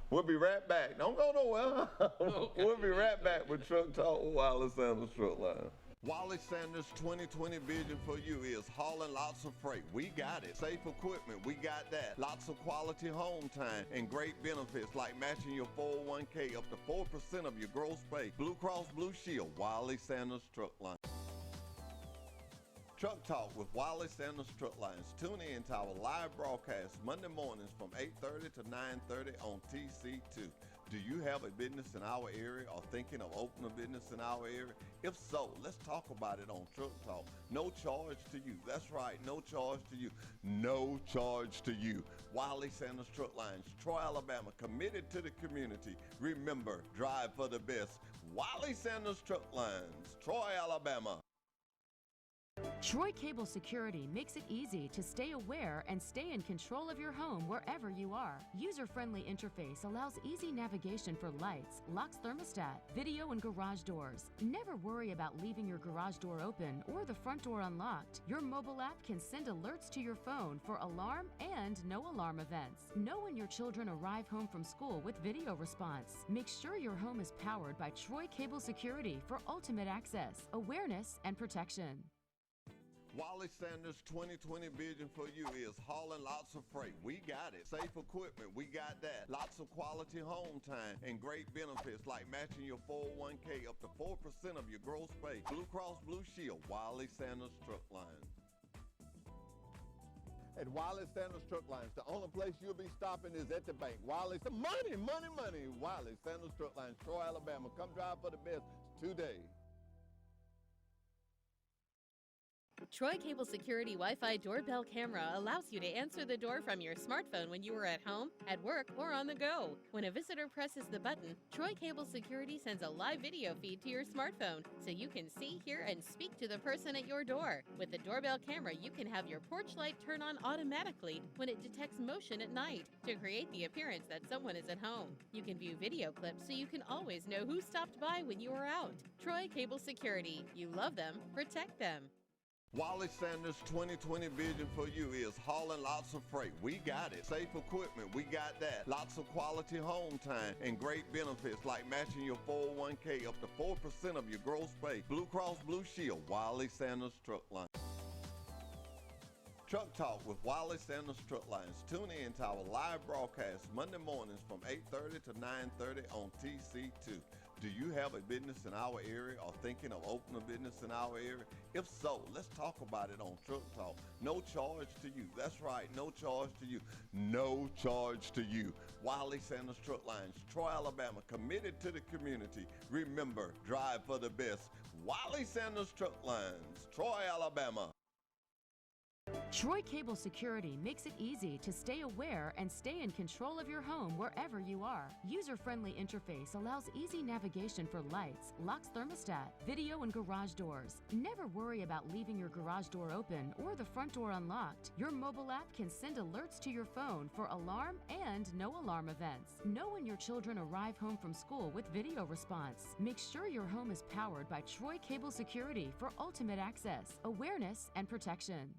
We'll be right back. Don't go nowhere. Okay. We'll be right back with Truck Talk with Wally Sanders Truck Line. Wally Sanders 2020 vision for you is hauling lots of freight. We got it. Safe equipment, we got that. Lots of quality home time and great benefits like matching your 401k up to 4% of your gross pay. Blue Cross Blue Shield, Wally Sanders Truck Line. Truck Talk with Wally Sanders Truck Lines. Tune in to our live broadcast Monday mornings from 8:30 to 9:30 on TC2. Do you have a business in our area or thinking of opening a business in our area? If so, let's talk about it on Truck Talk. No charge to you. That's right, no charge to you. No charge to you. Wally Sanders Truck Lines, Troy, Alabama, committed to the community. Remember, drive for the best. Wally Sanders Truck Lines, Troy, Alabama. Troy Cable Security makes it easy to stay aware and stay in control of your home wherever you are. User-friendly interface allows easy navigation for lights, locks thermostat, video and garage doors. Never worry about leaving your garage door open or the front door unlocked. Your mobile app can send alerts to your phone for alarm and no alarm events. Know when your children arrive home from school with video response. Make sure your home is powered by Troy Cable Security for ultimate access, awareness, and protection. Wally Sanders 2020 vision for you is hauling lots of freight. We got it. Safe equipment, we got that. Lots of quality home time and great benefits like matching your 401k up to 4% of your gross pay. Blue Cross Blue Shield, Wally Sanders Truck Line. At Wiley Sanders Truck Lines, the only place you'll be stopping is at the bank. Wiley, money, money, money. Wiley Sanders Truck Lines, Troy, Alabama. Come drive for the best today. Troy Cable Security Wi-Fi doorbell camera allows you to answer the door from your smartphone when you are at home, at work, or on the go. When a visitor presses the button, Troy Cable Security sends a live video feed to your smartphone so you can see, hear, and speak to the person at your door. With the doorbell camera, you can have your porch light turn on automatically when it detects motion at night to create the appearance that someone is at home. You can view video clips so you can always know who stopped by when you are out. Troy Cable Security. You love them, protect them. Wiley Sanders 2020 vision for you is hauling lots of freight. We got it. Safe equipment, we got that. Lots of quality home time and great benefits like matching your 401k up to 4% of your gross pay. Blue Cross Blue Shield, Wiley Sanders Truck Line. Truck Talk with Wiley Sanders Truck Lines. Tune in to our live broadcast Monday mornings from 8:30 to 9:30 on TC2. Do you have a business in our area or thinking of opening a business in our area? If so, let's talk about it on Truck Talk. No charge to you. That's right, no charge to you. No charge to you. Wiley Sanders Truck Lines, Troy, Alabama, committed to the community. Remember, drive for the best. Wiley Sanders Truck Lines, Troy, Alabama. Troy Cable Security makes it easy to stay aware and stay in control of your home wherever you are. User-friendly interface allows easy navigation for lights, locks thermostat, video and garage doors. Never worry about leaving your garage door open or the front door unlocked. Your mobile app can send alerts to your phone for alarm and no alarm events. Know when your children arrive home from school with video response. Make sure your home is powered by Troy Cable Security for ultimate access, awareness, and protection.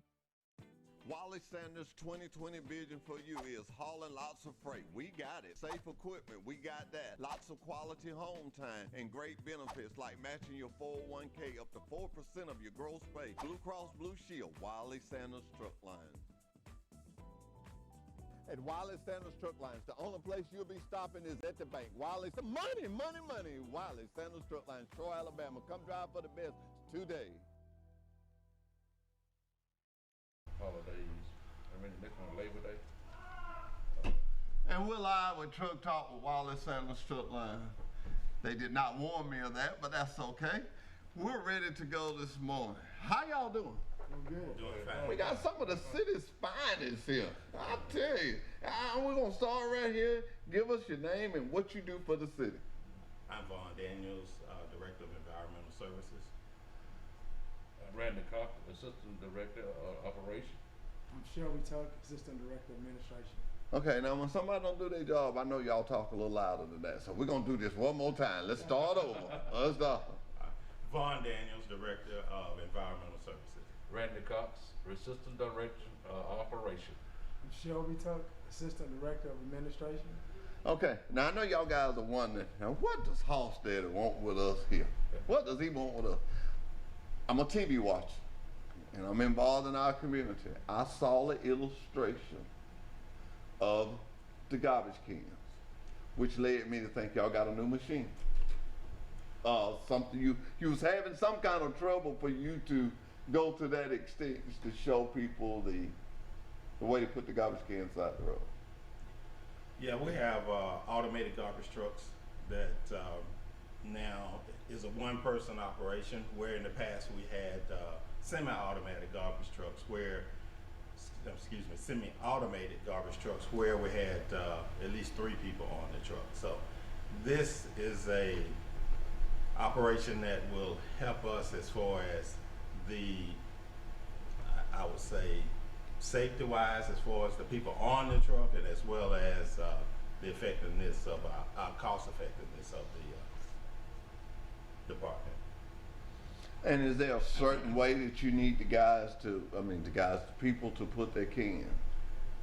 Wiley Sanders 2020 vision for you is hauling lots of freight. We got it. Safe equipment, we got that. Lots of quality home time and great benefits like matching your 401k up to 4% of your gross pay. Blue Cross Blue Shield, Wiley Sanders Truck Lines. At Wiley Sanders Truck Lines, the only place you'll be stopping is at the bank. Wiley, money, money, money. Wiley Sanders Truck Lines, Troy, Alabama. Come drive for the best today. Holidays. I mean, next one, Labor Day. And we're live with Truck Talk with Wiley Sanders Truck Line. They did not warn me of that, but that's okay. We're ready to go this morning. How y'all doing? We're good. Doing fine. We got some of the city's finest here. I tell you. We're going to start right here. Give us your name and what you do for the city. I'm Vaughn Daniels, Director of Environmental Services. Randy Cox, Assistant Director of Operations. I'm Shelby Tuck, Assistant Director of Administration. Okay, now when somebody don't do their job, I know y'all talk a little louder than that. So we're going to do this one more time. Let's start over. Let's start. Vaughn Daniels, Director of Environmental Services. Randy Cox, Assistant Director of Operations. I'm Shelby Tuck, Assistant Director of Administration. Okay, now I know y'all guys are wondering, now what does Halstead want with us here? What does he want with us? I'm a TV watcher, and I'm involved in our community. I saw the illustration of the garbage cans, which led me to think y'all got a new machine. Something you was having some kind of trouble for you to go to that extent to show people the way to put the garbage cans out the road. Yeah, we have automated garbage trucks that now is a one-person operation, where in the past we had semi-automatic garbage trucks where, semi-automated garbage trucks where we had at least 3 people on the truck. So this is a operation that will help us as far as I would say, safety-wise, as far as the people on the truck, and as well as the effectiveness of our cost effectiveness of the department. And is there a certain way that you need the people to put their can?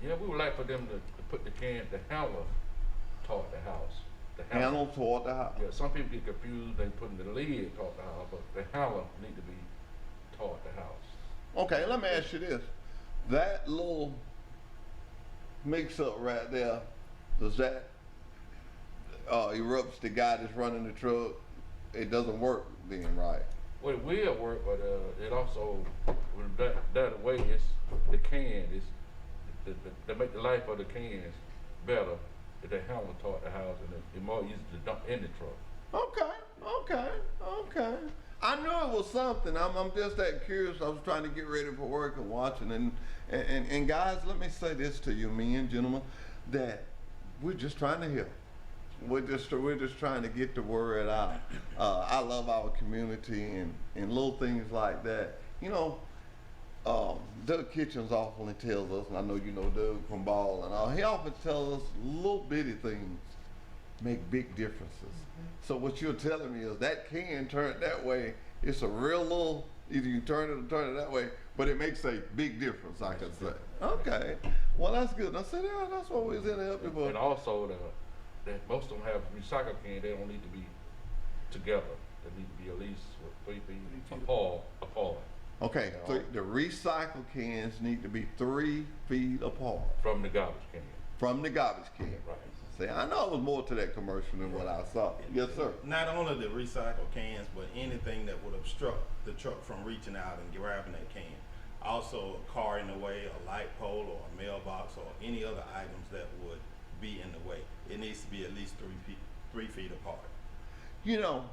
Yeah, we would like for them to put the handle toward the house. The Handle toward the house? Yeah, some people get confused, they putting the lid toward the house, but the handle need to be toward the house. Okay, let me ask you this. That little mix-up right there, does that erupts the guy that's running the truck? It doesn't work then, right? Well, it will work, but it also, when that way, it's the can is to make the life of the cans better, if they handle toward the house and it's more easy to dump in the truck. Okay. I knew it was something. I'm just that curious. I was trying to get ready for work and watching. And guys, let me say this to you, men, gentlemen, that we're just trying to help. We're just trying to get the word out. I love our community and little things like that. You know, Doug Kitchens often tells us, and I know you know Doug from Ball and all, he often tells us little bitty things make big differences. So what you're telling me is that can turn that way. It's a real little, either you turn it or turn it that way, but it makes a big difference, I can say. Okay, well that's good. I said, yeah, that's what we was in to help you for. And also, that most of them have recycle cans. They don't need to be together. They need to be at least 3 feet apart. Okay, so the recycle cans need to be 3 feet apart From the garbage can. from the garbage can. Right. See, I know it was more to that commercial than what I saw. Yes, sir. Not only the recycled cans, but anything that would obstruct the truck from reaching out and grabbing that can. Also, a car in the way, a light pole, or a mailbox, or any other items that would be in the way. It needs to be at least 3 feet apart. You know,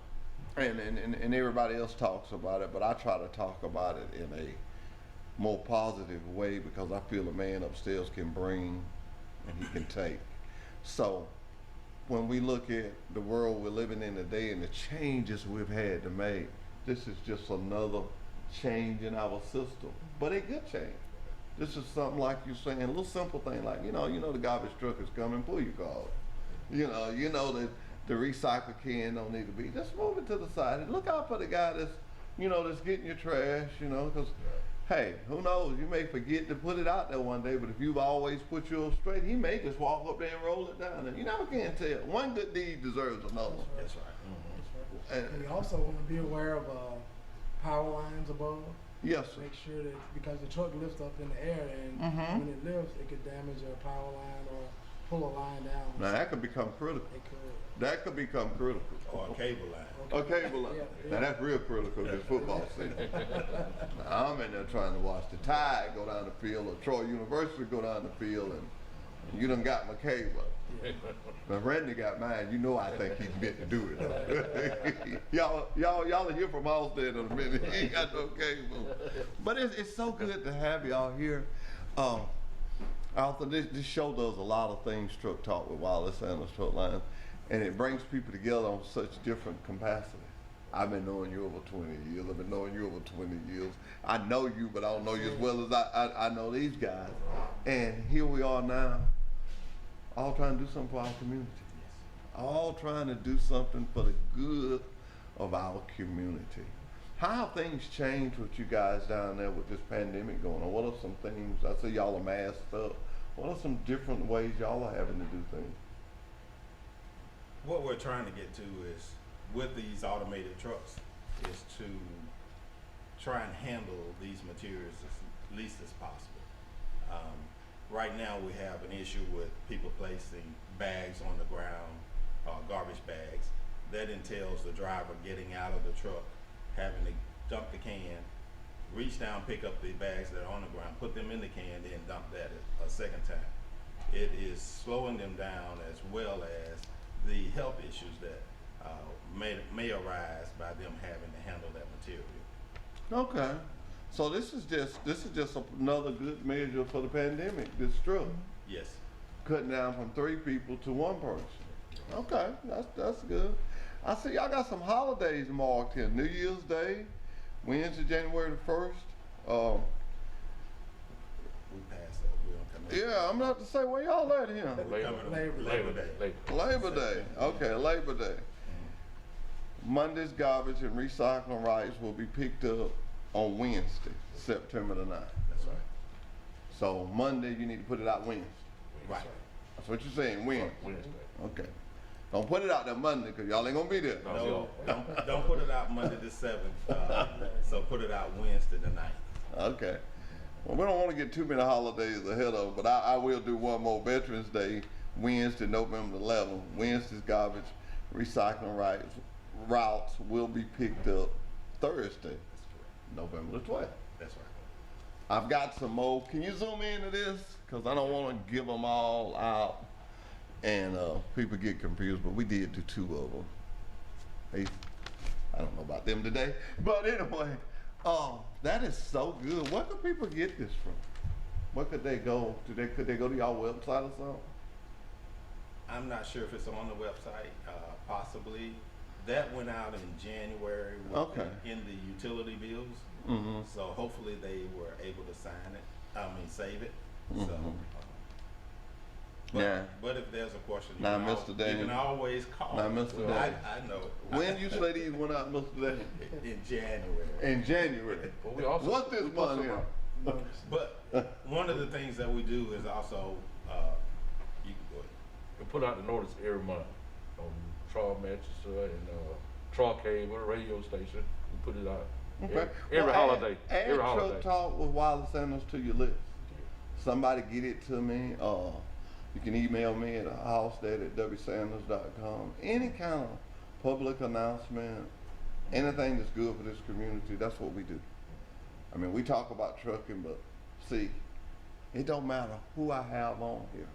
and everybody else talks about it, but I try to talk about it in a more positive way because I feel a man upstairs can bring and he can take. So when we look at the world we're living in today and the changes we've had to make, this is just another change in our system, but a good change. This is something like you're saying, a little simple thing like, you know the garbage truck is coming, pull your car. You know that the recycle can don't need to be, just move it to the side and look out for the guy that's, that's getting your trash, because hey, who knows, you may forget to put it out there one day, but if you've always put yours straight, he may just walk up there and roll it down, and you never can tell. One good deed deserves another. That's right. And we also want to be aware of power lines above. Yes, sir. Make sure that, because the truck lifts up in the air, and when it lifts, it could damage a power line or pull a line down. Now that could become critical. It could. That could become critical. Or a cable line. A cable line. Yeah. Now that's real critical in football season. Now I'm in there trying to watch the Tide go down the field or Troy University go down the field, and you done got my cable. Now Randy got mine. I think he's meant to do it. y'all will hear from Austin in a minute. He ain't got no cable. But it's so good to have y'all here. Arthur, this show does a lot of things, Truck Talk with Wireless Sanders Truck Lines, and it brings people together on such different capacities. I've been knowing you over 20 years. I've been knowing you over 20 years. I know you, but I don't know you as well as I know these guys. And here we are now, all trying to do something for our community. All trying to do something for the good of our community. How have things changed with you guys down there with this pandemic going on? What are some things, I see y'all are masked up. What are some different ways y'all are having to do things? What we're trying to get to is, with these automated trucks, is to try and handle these materials as least as possible. Right now we have an issue with people placing bags on the ground, garbage bags. That entails the driver getting out of the truck, having to dump the can, reach down, pick up the bags that are on the ground, put them in the can, then dump that a second time. It is slowing them down, as well as the health issues that may arise by them having to handle that material. Okay. So this is just another good measure for the pandemic, this truck. Yes. Cutting down from 3 people to 1 person. Okay, that's good. I see y'all got some holidays marked here. New Year's Day, Wednesday, January the 1st. We passed that. We don't come in. Yeah, I'm about to say, where y'all at here? We're coming on Labor Day. Labor Day. Okay, Labor Day. Monday's garbage and recycling rights will be picked up on Wednesday, September the 9th. That's right. So Monday, you need to put it out Wednesday. Right. That's what you're saying, Wednesday. Wednesday. Okay. Don't put it out there Monday, because y'all ain't gonna be there. No, don't put it out Monday the 7th. So put it out Wednesday the 9th. Okay. Well, we don't want to get too many holidays ahead of, but I will do one more Veterans Day, Wednesday, November 11th. Wednesday's garbage recycling routes will be picked up Thursday, November the 12th. That's right. I've got some more. Can you zoom into this? Because I don't want to give them all out and people get confused, but we did do 2 of them. I don't know about them today, but anyway, that is so good. Where could people get this from? Where could they go? Could they go to y'all website or something? I'm not sure if it's on the website, possibly. That went out in January in the utility bills. Mm-hmm. So hopefully they were able to save it. Mm-hmm. So, but if there's a question, Now, you Mr. Daniel. can always call. Now, Mr. Well, Daniel. I know. When you say these went out, Mr. Daniel? In January. In January. But we also What's this we put money some, in? But one of the things that we do is also, you can go ahead. We put out the notice every month on Trial Manchester and Trial Cable, radio station. We put it out Okay. every Well, holiday. Add every Truck holiday. Talk with Wiley Sanders to your list. Somebody get it to me. You can email me at housedad@wsanders.com. Any kind of public announcement, anything that's good for this community, that's what we do. I mean, we talk about trucking, but see, it don't matter who I have on here.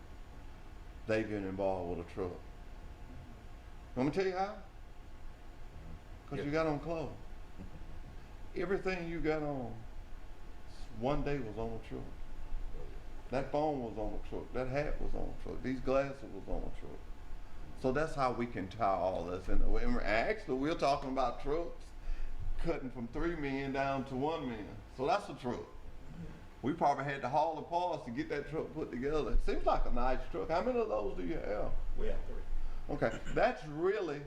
They get involved with a truck. Let me tell you how. Because you got on clothes. Everything you got on, one day was on a truck. That phone was on a truck. That hat was on a truck. These glasses was on a truck. So that's how we can tie all this in. And actually, we're talking about trucks cutting from 3 million down to 1 million. So that's a truck. We probably had to haul the parts to get that truck put together. It seems like a nice truck. How many of those do you have? We have 3. Okay, that's really,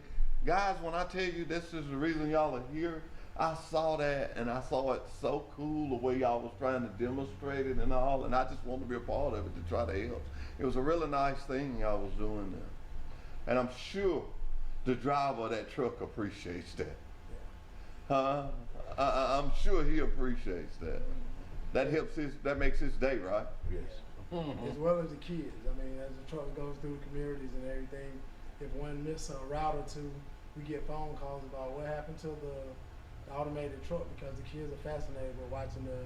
guys, when I tell you this is the reason y'all are here, I saw that and I saw it so cool the way y'all was trying to demonstrate it and all, and I just wanted to be a part of it to try to help. It was a really nice thing y'all was doing there. And I'm sure the driver of that truck appreciates that. I'm sure he appreciates that. That helps that makes his day, right? Yes. As well as the kids. I mean, as the truck goes through communities and everything, if one miss a route or two, we get phone calls about what happened to the automated truck because the kids are fascinated with watching the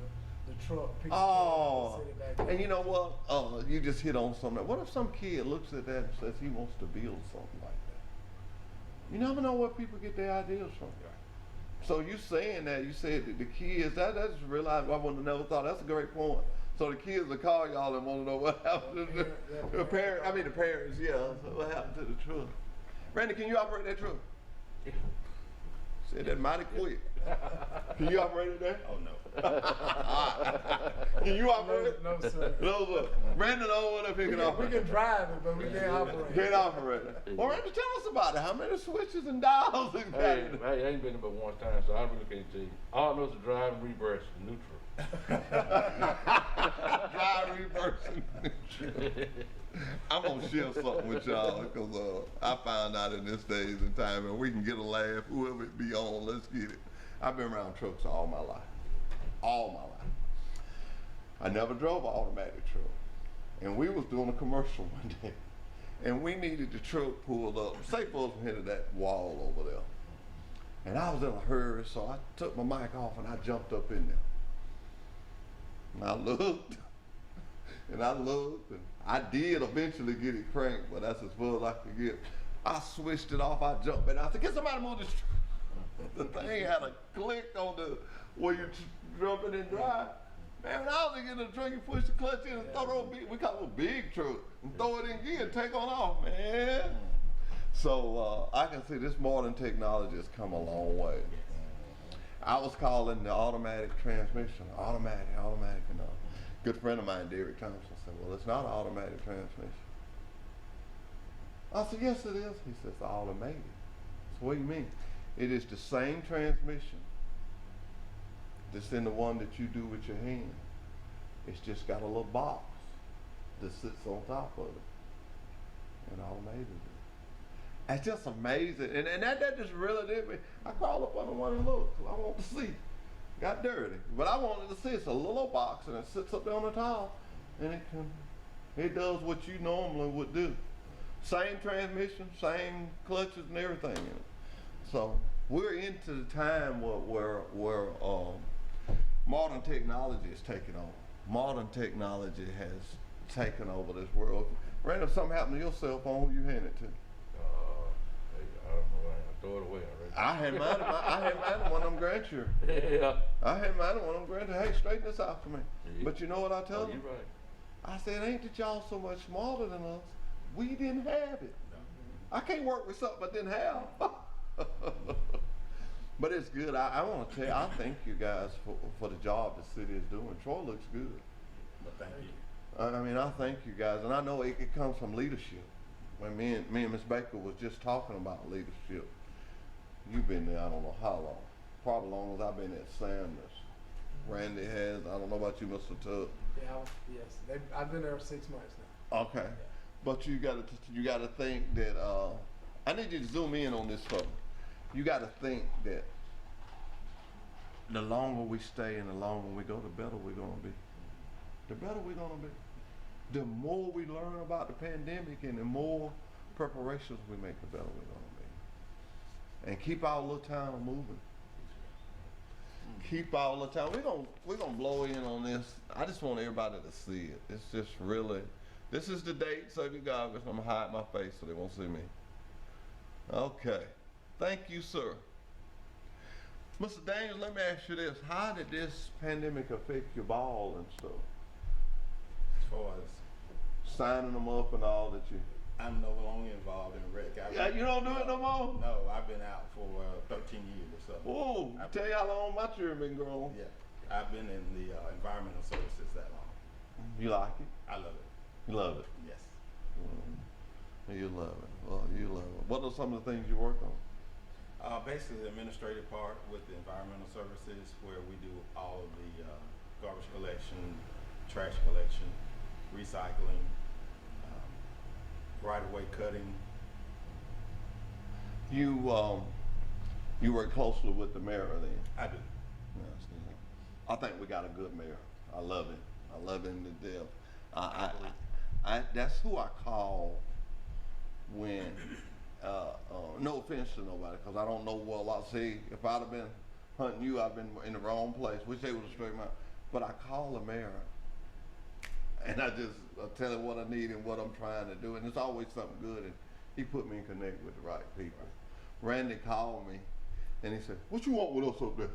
truck pick the Oh, city back and you know what? You just hit on something. What if some kid looks at that and says he wants to build something like that? You never know where people get their ideas from. So you saying that, you said that the kids, I just realized I wouldn't have never thought. That's a great point. So the kids will call y'all and want to know what happened to the parents. I mean the parents, yeah. So what happened to the truck? Randy, can you operate that truck? Said that mighty quick. Can you operate it there? Oh, no. Can you operate it? No, sir. No, sir. Brandon don't want to pick it up. We can drive it, but we can't operate. Can't operate it. Well, Randy, tell us about it. How many switches and dials it got? Hey, I ain't been there but one time, so I really can't tell you. All I know is to drive and reverse, neutral. Drive reversing. I'm gonna share something with y'all because I found out in this days and time, and we can get a laugh. Whoever it be on, let's get it. I've been around trucks all my life. All my life. I never drove an automatic truck. And we was doing a commercial one day. And we needed the truck pulled up. Say for us hit that wall over there. And I was in a hurry, so I took my mic off and I jumped up in there. And I looked. And I did eventually get it cranked, but that's as far as I could get. I switched it off, I jumped in. I said, get somebody move this truck. The thing had a click on the where you jump in and drive. Man, when I was getting the truck, you push the clutch in and throw those big, we call it a big truck, and throw it in gear and take on off, man. So I can see this modern technology has come a long way. I was calling the automatic transmission, automatic, and a good friend of mine, Derek Thompson, said, well, it's not an automatic transmission. I said, yes, it is. He says, it's automated. So what do you mean? It is the same transmission that's in the one that you do with your hand. It's just got a little box that sits on top of it and automated it. It's just amazing. And that just really did me. I crawled up under one and looked. I want to see. Got dirty. But I wanted to see. It's a little box and it sits up there on the top and it does what you normally would do. Same transmission, same clutches and everything in it. So we're into the time where modern technology is taking over. Modern technology has taken over this world. Randy, if something happened to your cell phone, who you hand it to? Hey, I don't know. I throw it away already. I had mine one of them grandchildren. Yeah. I had mine one of them grandchildren. Hey, straighten this out for me. Yeah. But you know what I tell Oh, them? you're right. I said, ain't that y'all so much smarter than us? We didn't have it. I can't work with something I didn't have. But it's good. I want to tell you, I thank you guys for the job the city is doing. Troy looks good. But thank you. I mean, I thank you guys, and I know it comes from leadership. When me and Miss Baker was just talking about leadership, you've been there I don't know how long, probably long as I've been at Sanders. Randy has. I don't know about you, Mr. Tubb. Yes. I've been there 6 months now. Okay, but you gotta think that. I need you to zoom in on this for me. You gotta think that the longer we stay and the longer we go, the better we're gonna be. The better we're gonna be. The more we learn about the pandemic and the more preparations we make, the better we're gonna be. And keep our little town moving. Keep our little town. We're gonna blow in on this. I just want everybody to see it. It's just really. This is the date, 2nd August. I'm gonna hide my face so they won't see me. Okay. Thank you, sir. Mr. Daniels, let me ask you this. How did this pandemic affect your ball and stuff? As far as Signing them up and all that you... I'm no longer involved in rec. Yeah, you don't do it no more? No, I've been out for 13 years or so. Whoa, tell you how long my children been grown. Yeah, I've been in the environmental services that long. You like it? I love it. You love it? Yes. You love it. Well, you love it. What are some of the things you work on? Basically, the administrative part with the environmental services, where we do all of the garbage collection, trash collection, recycling, right-of-way cutting. You work closely with the mayor then? I do. Yes, I think we got a good mayor. I love him. I love him to death. That's who I call when, no offense to nobody, because I don't know well. I see, if I'd have been hunting you, I've been in the wrong place. Wish they would have straightened me out. But I call the mayor, and I tell him what I need and what I'm trying to do, and it's always something good, and he put me in connect with the right people. Randy called me, and he said, "What you want with us up there?"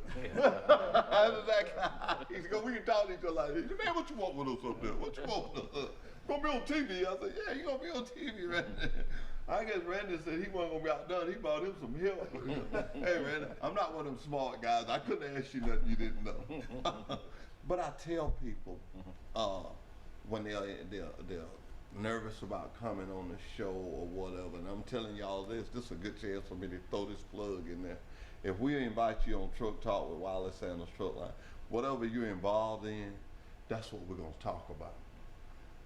He said, "We can talk to each other like this." He said, "Man, what you want with us up there? What you want with us? Gonna be on TV?" I said, "Yeah, you gonna be on TV, Randy." I guess Randy said he wasn't gonna be outdone. He brought him some help. Hey, Randy, I'm not one of them smart guys. I couldn't ask you nothing you didn't know. But I tell people when they're nervous about coming on the show or whatever, and I'm telling y'all this is a good chance for me to throw this plug in there. If we invite you on Truck Talk with Wiley Sanders Truck Line, whatever you're involved in, that's what we're gonna talk about.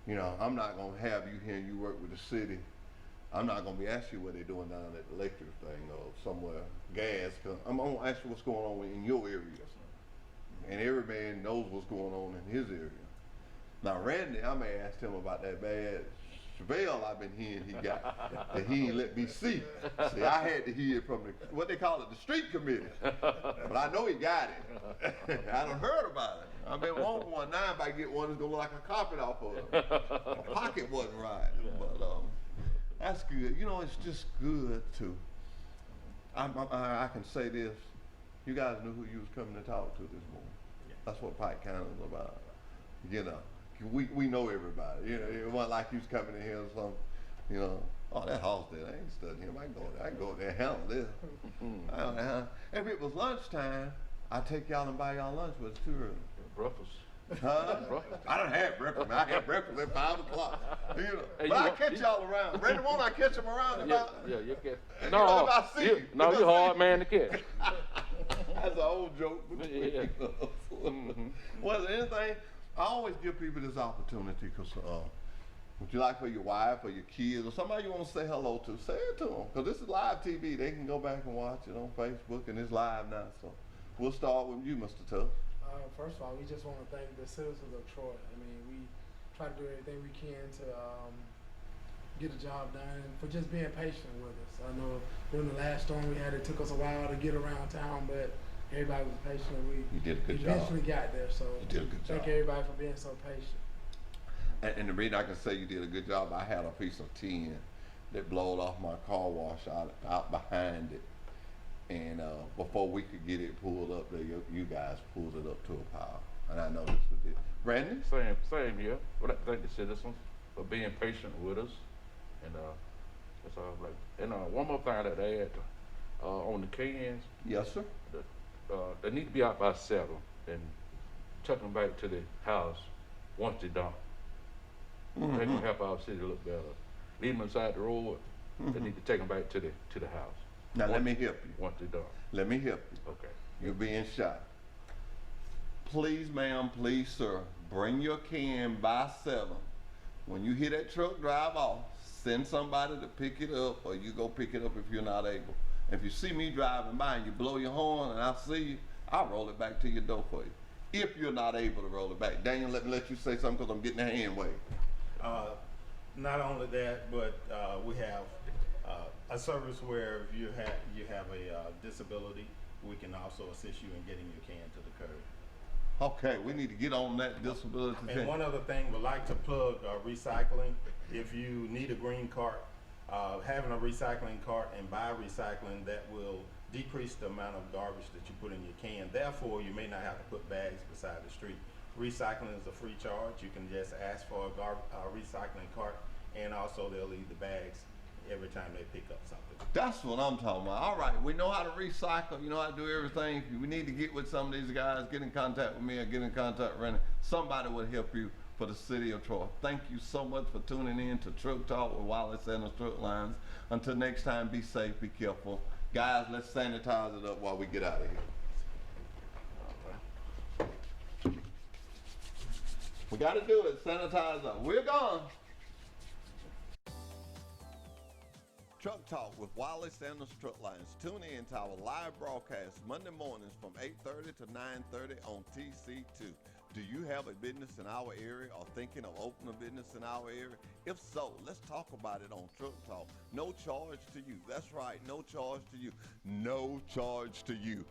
You know, I'm not gonna have you here and you work with the city. I'm not gonna be asking you what they're doing down at the electric thing or somewhere, gas. Cause I'm gonna ask you what's going on in your area. And every man knows what's going on in his area. Now, Randy, I may ask him about that bad Chevelle I've been hearing he got that he ain't let me see. See, I had to hear it from what they call it, the street committee. But I know he got it. I done heard about it. I've been wanting one. Now if I get one, it's gonna look like a carpet off of it. The pocket wasn't right. But that's good. You know, it's just good to, I can say this. You guys knew who you was coming to talk to this morning. That's what Pike County is about. You know, we know everybody. You know, it wasn't like you was coming in here or something. You know, oh, that house there, I ain't studying him. I can go there and handle this. If it was lunchtime, I'd take y'all and buy y'all lunch, but it's too early. Breakfast. Huh? I done had breakfast. Man. I had breakfast at 5 o'clock. You know, Hey, but you I want- catch y'all around. Randy, won't I catch them around? Yeah, you get. You know, if I see you. No, If I you see hard you. man to catch. That's an old joke. Yeah. Well, anything, I always give people this opportunity because would you like for your wife or your kids or somebody you want to say hello to, say it to them. Because this is live TV. They can go back and watch it on Facebook, and it's live now. So we'll start with you, Mr. Tubb. First of all, we just want to thank the citizens of Troy. I mean, we try to do everything we can to get the job done and for just being patient with us. I know during the last storm we had, it took us a while to get around town, but everybody was patient. We You did a good job. eventually got there. So You did a good thank job. everybody for being so patient. And the reason I can say you did a good job, I had a piece of tin that blowed off my car wash out behind it. And before we could get it pulled up there, you guys pulled it up to a pile. And I know this was it. Brandon? Same here. Well, I thank the citizens for being patient with us, and that's all. Like, and one more thing I'd add on the cans, Yes, sir. they need to be out by 7 and chuck them back to the house once they're done. Mm-hmm. They're gonna help our city look better. Leave them inside the road. They need to take them back to the house. Now let me help you. Once they're done. Let me help you. Okay. You're being shy. Please, ma'am, please, sir, bring your can by 7. When you hear that truck drive off, send somebody to pick it up, or you go pick it up if you're not able. If you see me driving by and you blow your horn and I see you, I'll roll it back to your door for you. If you're not able to roll it back. Daniel, let me let you say something because I'm getting a hand wave. Not only that, but we have a service where if you have a disability, we can also assist you in getting your can to the curb. Okay, we need to get on that disability And thing. one other thing, we'd like to plug recycling. If you need a green cart, having a recycling cart and buy recycling, that will decrease the amount of garbage that you put in your can. Therefore, you may not have to put bags beside the street. Recycling is a free charge. You can just ask for a recycling cart, and also they'll leave the bags every time they pick up something. That's what I'm talking about. All right, we know how to recycle. You know how to do everything. We need to get with some of these guys, get in contact with me, or get in contact with Randy. Somebody will help you for the city of Troy. Thank you so much for tuning in to Truck Talk with Wally Sanders Truck Lines. Until next time, be safe, be careful. Guys, let's sanitize it up while we get out of here. We got to do it. Sanitize up. We're gone. Truck Talk with Wally Sanders Truck Lines. Tune in to our live broadcast Monday mornings from 8:30 to 9:30 on TC2. Do you have a business in our area or thinking of opening a business in our area? If so, let's talk about it on Truck Talk. No charge to you. That's right, no charge to you. No charge to you.